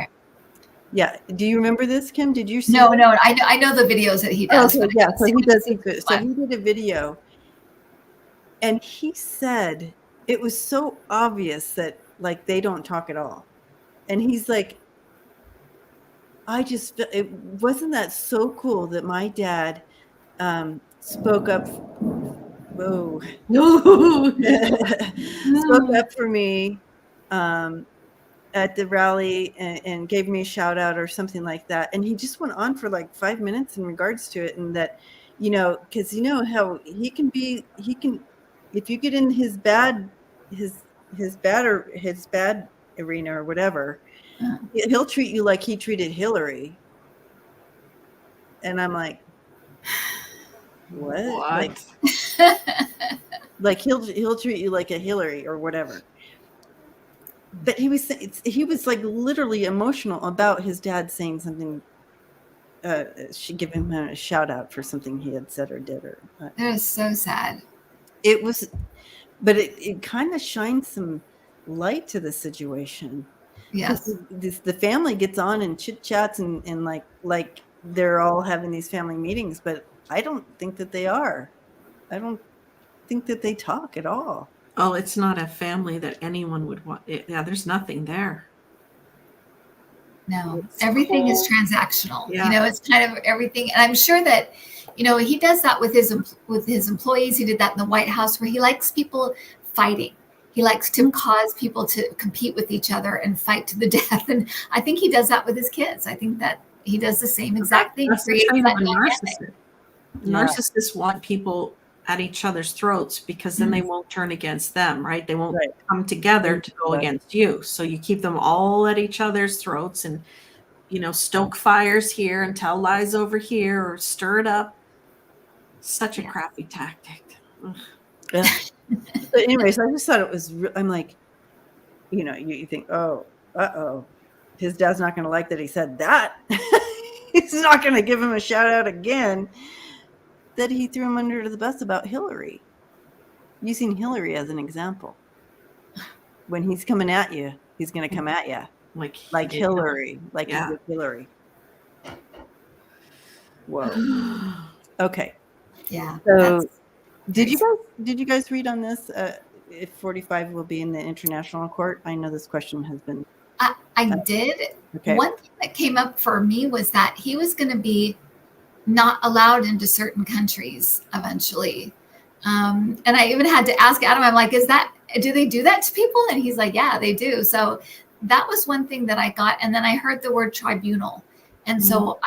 yeah. Do you remember this, Kim? Did you see? No. I know the videos that he does. Okay, yeah. So he does. So he did a video, and he said it was so obvious that like they don't talk at all, and he's like, it wasn't that so cool that my dad spoke up. Whoa. Spoke up for me at the rally and gave me a shout out or something like that. And he just went on for like 5 minutes in regards to it. And that, because you know how he can, if you get in his bad arena or whatever, he'll treat you like he treated Hillary. And I'm like, what? Like he'll treat you like a Hillary or whatever. But he was like literally emotional about his dad saying something. She gave him a shout out for something he had said or did. That was so sad. It was, but it kind of shined some light to the situation. Yes. The family gets on and chit chats and like they're all having these family meetings, but I don't think that they are. I don't think that they talk at all. Oh, it's not a family that anyone would want. Yeah, there's nothing there. No, everything is transactional. Yeah. It's kind of everything. And I'm sure that, he does that with his employees. He did that in the White House where he likes people fighting. He likes to cause people to compete with each other and fight to the death. And I think he does that with his kids. I think that he does the same exact thing. That's the train of a narcissist. Narcissists want people at each other's throats because then they won't turn against them, right? They won't come together to go against you. So you keep them all at each other's throats and, stoke fires here and tell lies over here or stir it up. Such a crappy tactic. Yeah. But anyways, I just thought it was, I'm like, you think, his dad's not going to like that he said that. He's not going to give him a shout out again. That he threw him under the bus about Hillary. Using Hillary as an example. When he's coming at you, he's going to come at you. Like Hillary. Like Hillary. Whoa. Okay. Yeah. So did you guys read on this? If 45 will be in the international court? I know this question has been. I did. Okay. One thing that came up for me was that he was going to be not allowed into certain countries eventually. And I even had to ask Adam, I'm like, do they do that to people? And he's like, yeah, they do. So that was one thing that I got. And then I heard the word tribunal. And so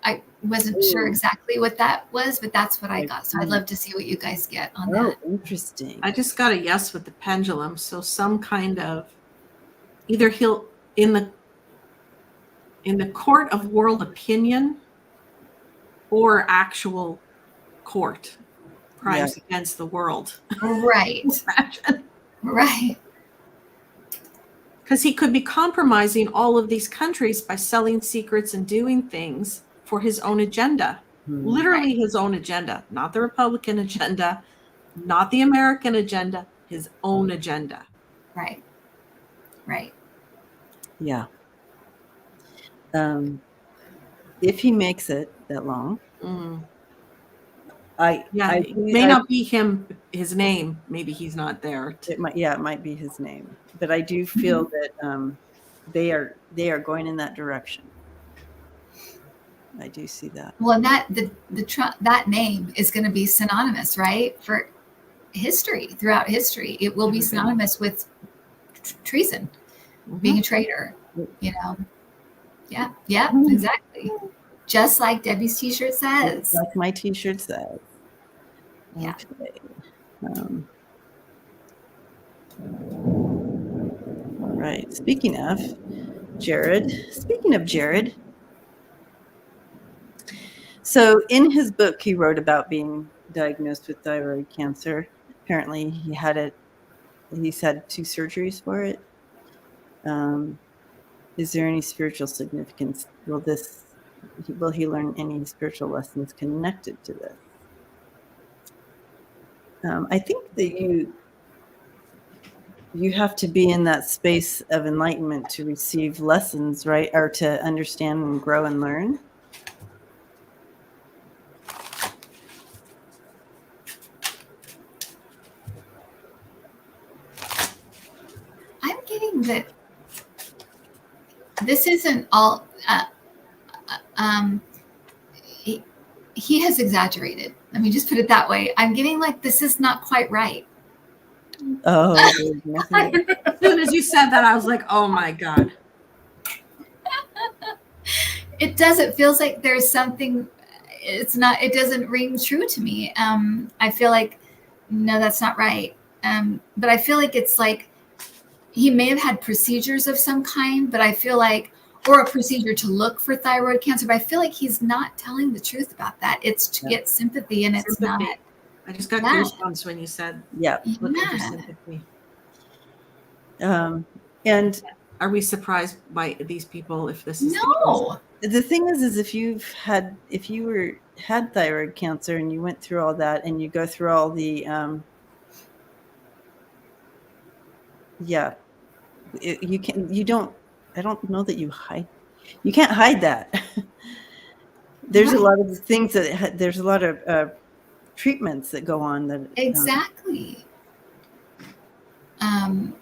I wasn't sure exactly what that was, but that's what I got. So I'd love to see what you guys get on that. Oh, interesting. I just got a yes with the pendulum. So some kind of, either he'll, in the court of world opinion or actual court crimes against the world. Right. Right. Because he could be compromising all of these countries by selling secrets and doing things for his own agenda. Literally his own agenda, not the Republican agenda, not the American agenda, his own agenda. Right. Right. Yeah. If he makes it that long, it may not be his name. Maybe he's not there. It might be his name, but I do feel that they are going in that direction. I do see that. Well, and that name is going to be synonymous, right, for history, throughout history. It will be synonymous with treason, being a traitor. You know. Yeah. Yeah. Exactly. Just like Debbie's T-shirt says. Like my T-shirt says. Yeah. Okay. All right. Speaking of Jared. So in his book, he wrote about being diagnosed with thyroid cancer. Apparently, he's had 2 surgeries for it. Is there any spiritual significance? Will he learn any spiritual lessons connected to this? I think that you have to be in that space of enlightenment to receive lessons, right? Or to understand and grow and learn. I'm getting that this isn't all. He has exaggerated. Let me just put it that way. I'm getting like this is not quite right. Oh, as soon as you said that, I was like, oh my God. It does. It feels like there's something. It doesn't ring true to me. I feel like, no, that's not right. But I feel like it's like he may have had procedures of some kind, but I feel like, or a procedure to look for thyroid cancer, but I feel like he's not telling the truth about that. It's to get sympathy, and it's not. I just got goosebumps when you said, looking for sympathy. And are we surprised by these people if this is no? The thing is if you had thyroid cancer and you went through all that and you go through all the I don't know that you can't hide that. There's a lot of things there's a lot of treatments that go on that exactly. I'm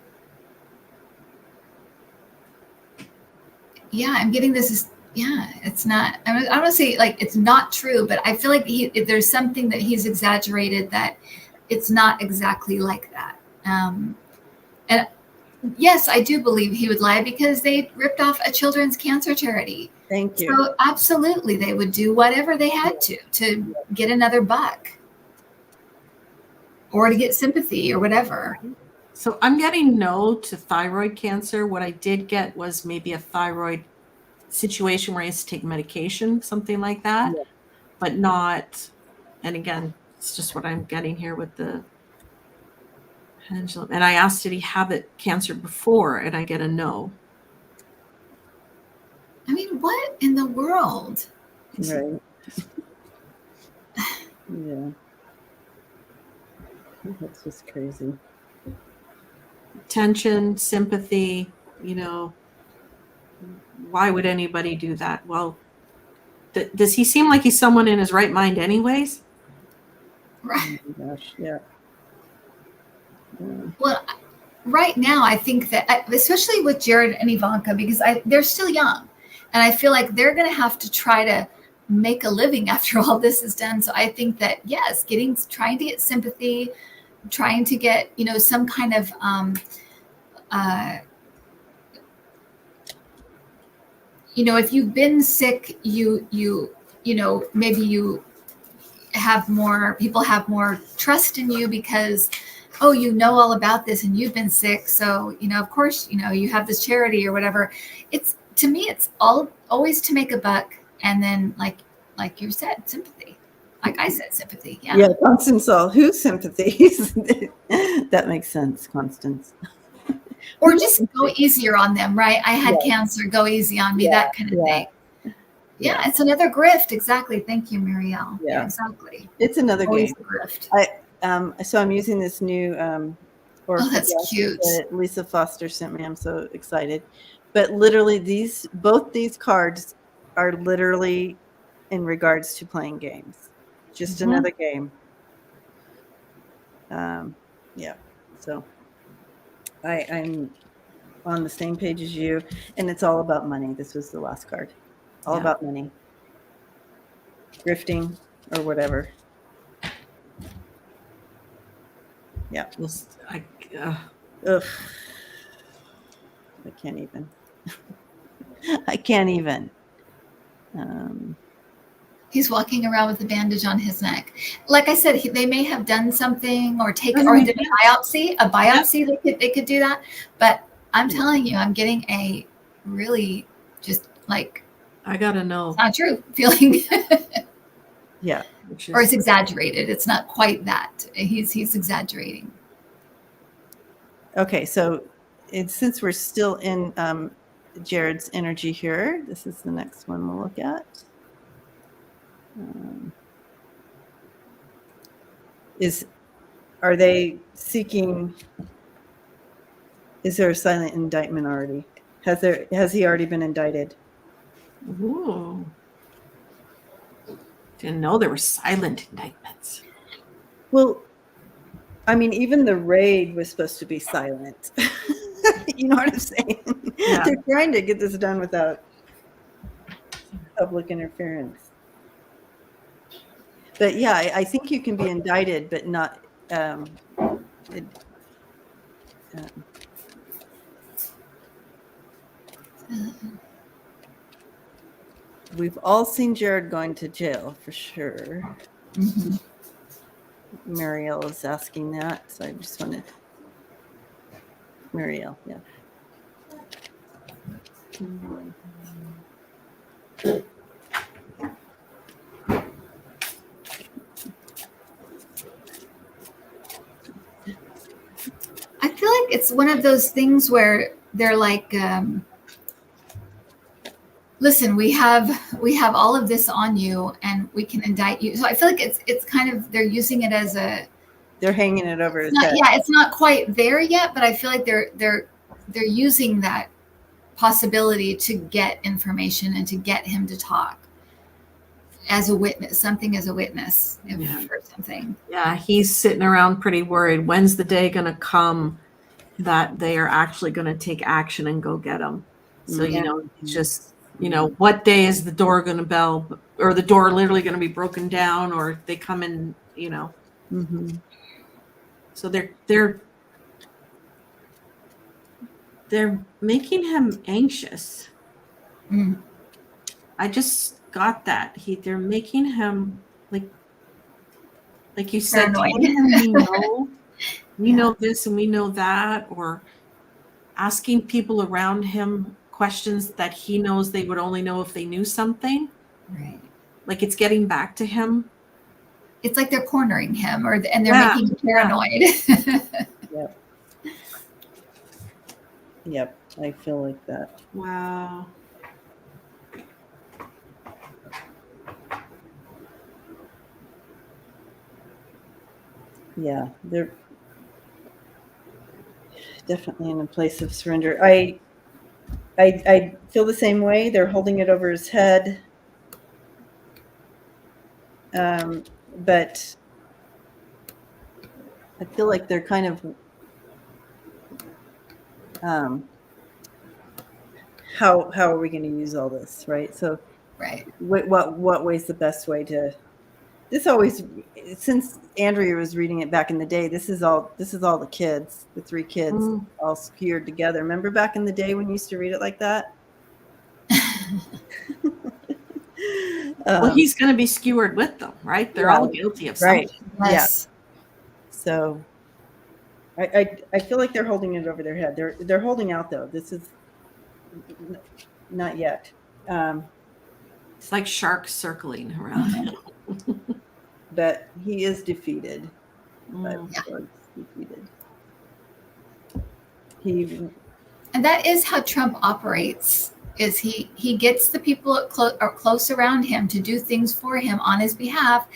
getting this is it's not. I don't want to say like it's not true, but I feel like there's something that he's exaggerated, that it's not exactly like that. And yes, I do believe he would lie because they ripped off a children's cancer charity. Thank you. So absolutely, they would do whatever they had to get another buck or to get sympathy or whatever. So I'm getting no to thyroid cancer. What I did get was maybe a thyroid situation where he has to take medication, something like that, but not. And again, it's just what I'm getting here with the pendulum. And I asked, did he have it cancer before? And I get a no. I mean, what in the world? Right. Yeah. That's just crazy. Tension, sympathy, why would anybody do that? Well, does he seem like he's someone in his right mind anyways? Right. Oh my gosh, yeah. Well, right now, I think that, especially with Jared and Ivanka, because they're still young, and I feel like they're going to have to try to make a living after all this is done. So I think that, yes, trying to get sympathy, trying to get, some kind of, if you've been sick, maybe you people have more trust in you because, you know all about this and you've been sick. So, of course, you have this charity or whatever. To me, it's always to make a buck. And then like you said, sympathy. Like I said, sympathy. Yeah. Yeah, Constance, whose sympathies? That makes sense, Constance. Or just go easier on them, right? I had cancer, go easy on me, that kind of thing. Yeah, it's another grift. Exactly. Thank you, Marielle. Yeah, exactly. It's another Always game. a grift. So I'm using this new or Oh, that's cute. that Lisa Foster sent me. I'm so excited. But literally both these cards are literally in regards to playing games. Just another game. Yeah. So I'm on the same page as you, and it's all about money. This was the last card. All about money. Grifting or whatever. Yeah. Ugh. I can't even. I can't even. He's walking around with a bandage on his neck. Like I said, they may have done something or did a biopsy. They could do that. But I'm telling you, I'm getting a really just like, I gotta know. It's not true feeling. Yeah. Or it's exaggerated. It's not quite that. He's exaggerating. Okay, so since we're still in Jared's energy here, this is the next one we'll look at. Are they seeking? Is there a silent indictment already? Has he already been indicted? Ooh. Didn't know there were silent indictments. Well, I mean, even the raid was supposed to be silent. You know what I'm saying? Yeah. They're trying to get this done without public interference. But yeah, I think you can be indicted, but not. We've all seen Jared going to jail for sure. Mm-hmm. Marielle is asking that, so I just wanted. Marielle, yeah. I feel like it's one of those things where they're like, listen, we have all of this on you and we can indict you. So I feel like it's kind of, they're using it as they're hanging it over his head. Yeah, it's not quite there yet, but I feel like they're using that possibility to get information and to get him to talk as a witness, for something. Yeah, he's sitting around pretty worried. When's the day going to come that they are actually going to take action and go get him? So, just, what day is the door going to bell, or the door literally going to be broken down, or they come in, Mm-hmm. So they're making him anxious. Mm. I just got that. They're making him like you said, we know this and we know that, or asking people around him questions that he knows they would only know if they knew something. Right. Like it's getting back to him. It's like they're cornering him, and they're making him paranoid. Yep. Yep. I feel like that. Wow. Yeah, they're definitely in a place of surrender. I feel the same way. They're holding it over his head. But I feel like they're kind of how are we going to use all this, right? So right. What way's the best way to? This always, since Andrea was reading it back in the day, this is all the kids, the three kids all skewered together. Remember back in the day when you used to read it like that? Well, he's going to be skewered with them, right? They're all guilty of something. Right. Yes. Yeah. So I feel like they're holding it over their head. They're holding out though. This is not yet. It's like sharks circling around him. But he is defeated. And that is how Trump operates. Is he gets the people close around him to do things for him on his behalf,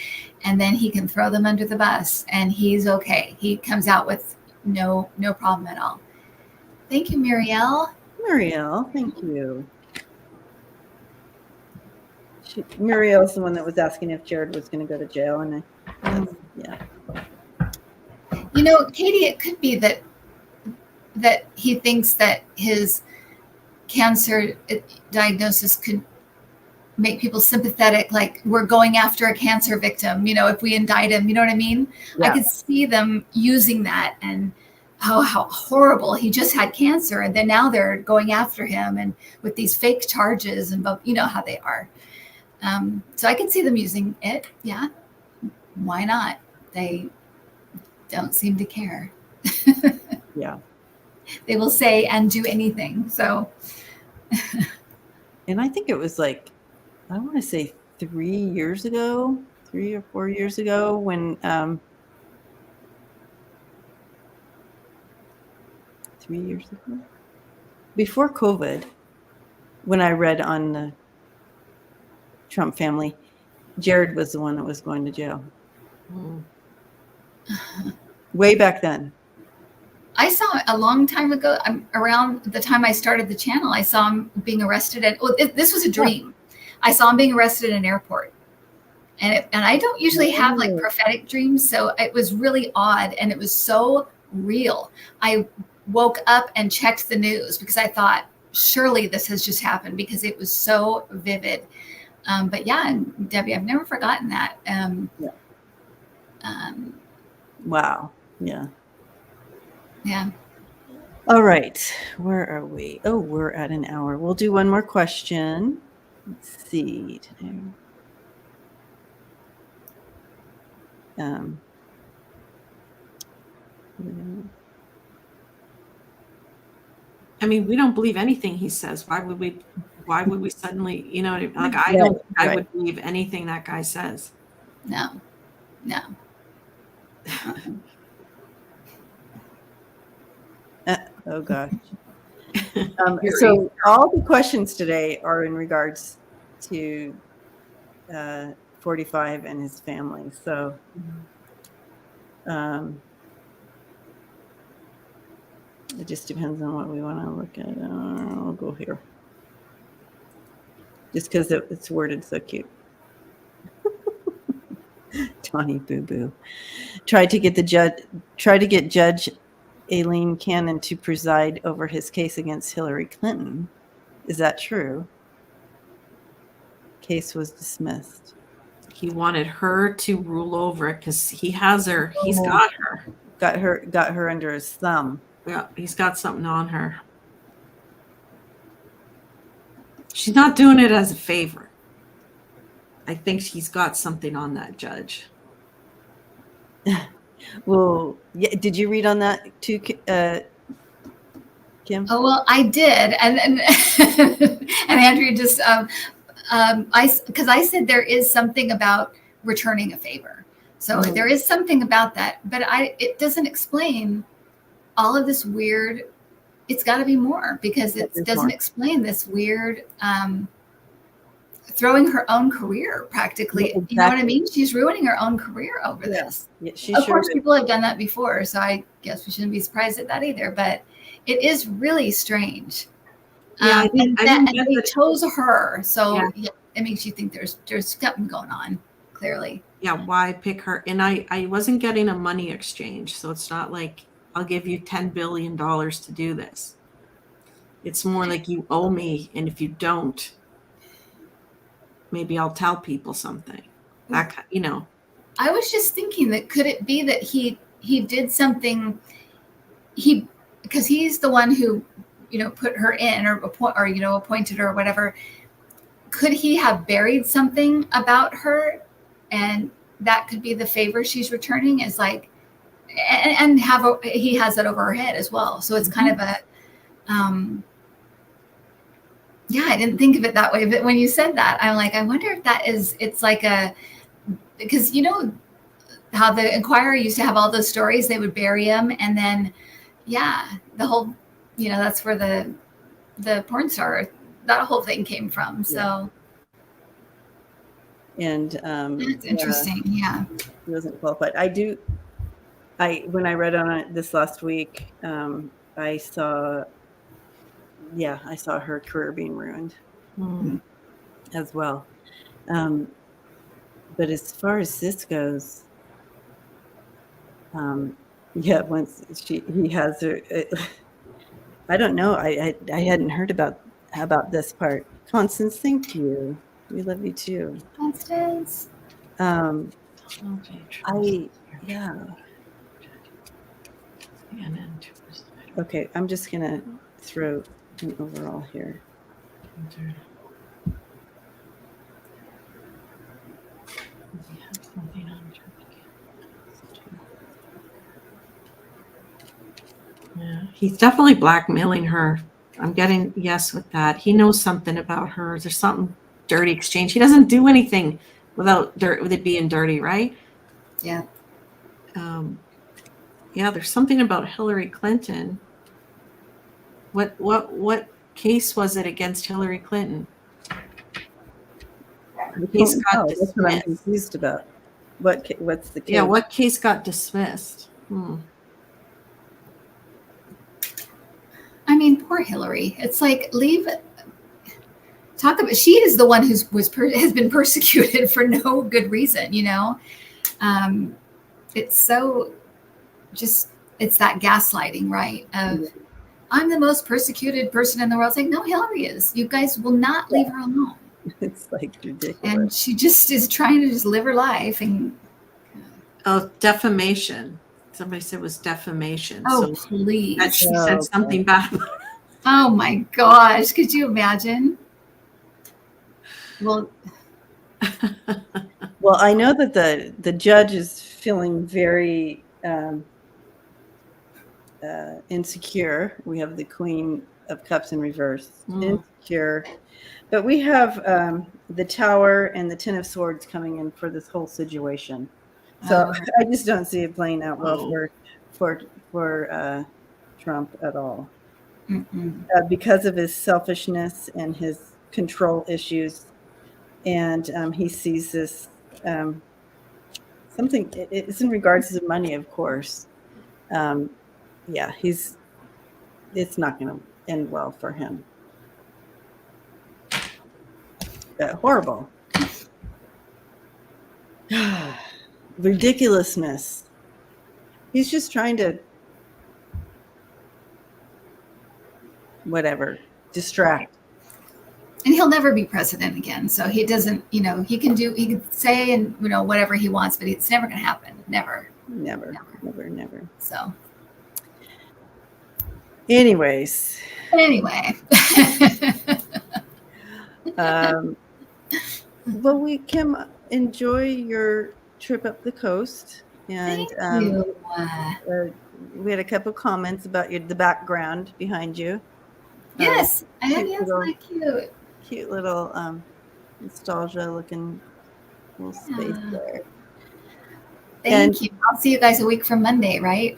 and then he can throw them under the bus, and he's okay. He comes out with no problem at all. Thank you, Muriel. Muriel, thank you. Muriel's the one that was asking if Jared was going to go to jail, and yeah. You know, Katie, it could be that he thinks that his cancer diagnosis could make people sympathetic, like we're going after a cancer victim, you know, if we indict him, you know what I mean? Yeah. I could see them using that, and how horrible, he just had cancer and then now they're going after him and with these fake charges, and you know how they are. So I can see them using it. Yeah, why not? They don't seem to care. Yeah, they will say and do anything. So and I think it was like, I want to say 3 or 4 years ago, when 3 years ago, before COVID, when I read on the Trump family, Jared was the one that was going to jail. Way back then. I saw a long time ago, around the time I started the channel, I saw him being arrested this was a dream. I saw him being arrested in an airport. And I don't usually have like prophetic dreams, so it was really odd, and it was so real. I woke up and checked the news because I thought, surely this has just happened, because it was so vivid. But yeah, Debbie, I've never forgotten that. Wow. Yeah. Yeah. All right. Where are we? Oh, we're at an hour. We'll do one more question. Let's see today. I mean, we don't believe anything he says. Why would we suddenly, you know, like, I don't think I would believe anything that guy says. No. Oh gosh. So all the questions today are in regards to 45 and his family. So it just depends on what we want to look at. I'll go here, just because it's worded so cute. Tawny Boo Boo tried to get Judge Aileen Cannon to preside over his case against Hillary Clinton. Is that true? Case was dismissed. He wanted her to rule over it because he has her. He's got her. Got her under his thumb. Yeah, he's got something on her. She's not doing it as a favor. I think he's got something on that judge. Well, yeah. Did you read on that too, Kim? Oh, well, I did, and and Andrea just because I said there is something about returning a favor, so there is something about that, but it doesn't explain all of this weird. It's got to be more, because it doesn't explain this weird throwing her own career practically. Exactly. You know what I mean? She's ruining her own career over this. Yeah, of course, people have done that before, so I guess we shouldn't be surprised at that either. But it is really strange. Yeah, and they chose her, so it makes you think there's something going on. Clearly. Yeah, why pick her? And I wasn't getting a money exchange, so it's not like I'll give you $10 billion to do this. It's more like you owe me, and if you don't, maybe I'll tell people something. That, you know. I was just thinking that could it be that he did something, because he's the one who, you know, put her in or appointed her or whatever. Could he have buried something about her, and that could be the favor she's returning, is like, and he has that over her head as well. So it's kind of a, yeah, I didn't think of it that way. But when you said that, I'm like, I wonder if it's like because you know how the Inquirer used to have all those stories, they would bury them. And then, the whole, you know, that's where the porn star, that whole thing came from. So. And that's interesting. Yeah. He wasn't qualified. I do when I read on it this last week, I saw her career being ruined as well. But as far as this goes, once he has her, I don't know. I hadn't heard about this part. Constance, thank you. We love you too. Constance. Okay, I'm just gonna throw an overall here. Yeah, he's definitely blackmailing her. I'm getting yes with that. He knows something about her. There's something dirty exchange. He doesn't do anything without with it being dirty, right? Yeah. There's something about Hillary Clinton. What case was it against Hillary Clinton? The case got dismissed. That's what I'm confused about. What's the case? Yeah, what case got dismissed? I mean, poor Hillary. It's like talk about. She is the one has been persecuted for no good reason. It's so it's that gaslighting, right? I'm the most persecuted person in the world. It's like, no, Hillary is. You guys will not leave her alone. It's like ridiculous. And she just is trying to just live her life. And defamation. Somebody said it was defamation. Oh, so please. That she said something bad. Oh my gosh. Could you imagine? Well, I know that the judge is feeling very insecure. We have the Queen of Cups in reverse. Insecure. But we have the Tower and the Ten of Swords coming in for this whole situation. So I just don't see it playing out well for Trump at all. Because of his selfishness and his control issues. And he sees this something, it's in regards to money, of course. It's not going to end well for him. Horrible. Ridiculousness. He's just trying to distract. And he'll never be president again. So he doesn't, he can say and whatever he wants, but it's never going to happen. Never. So anyway. We can enjoy your trip up the coast. And thank you. We had a couple comments about the background behind you. Yes, really cute. Cute little nostalgia looking little space there. Thank you. I'll see you guys a week from Monday, right?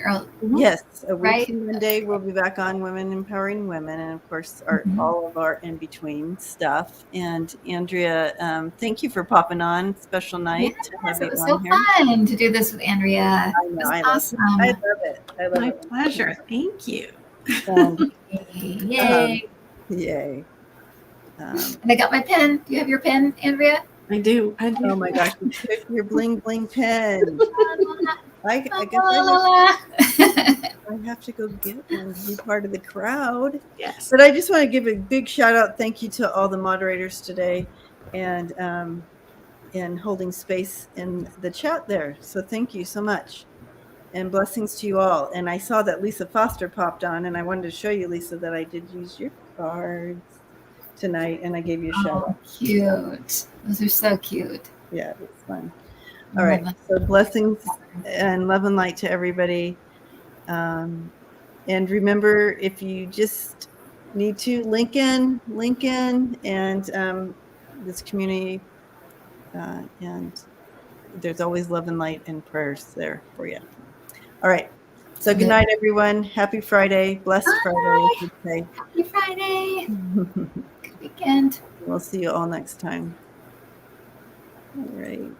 Yes, a week from Monday. We'll be back on Women Empowering Women, and of course, all of our in-between stuff. And Andrea, thank you for popping on. Special night. Yes, it was so fun to do this with Andrea. I know, awesome. I love it. My pleasure. Thank you. Yay. Yay. And I got my pen. Do you have your pen, Andrea? I do. Oh my gosh, you took your bling bling pen. I guess I have to go get one and be part of the crowd. Yes. But I just want to give a big shout out. Thank you to all the moderators today and holding space in the chat there. So thank you so much. And blessings to you all. And I saw that Lisa Foster popped on, and I wanted to show you, Lisa, that I did use your cards tonight, and I gave you a shout out. Cute. Those are so cute. Yeah, it's fun. All right. So blessings and love and light to everybody. And remember, if you just need to link in and this community, and there's always love and light and prayers there for you. All right. So good night, everyone. Happy Friday. Blessed Friday. Happy Friday. Good weekend. We'll see you all next time. All right.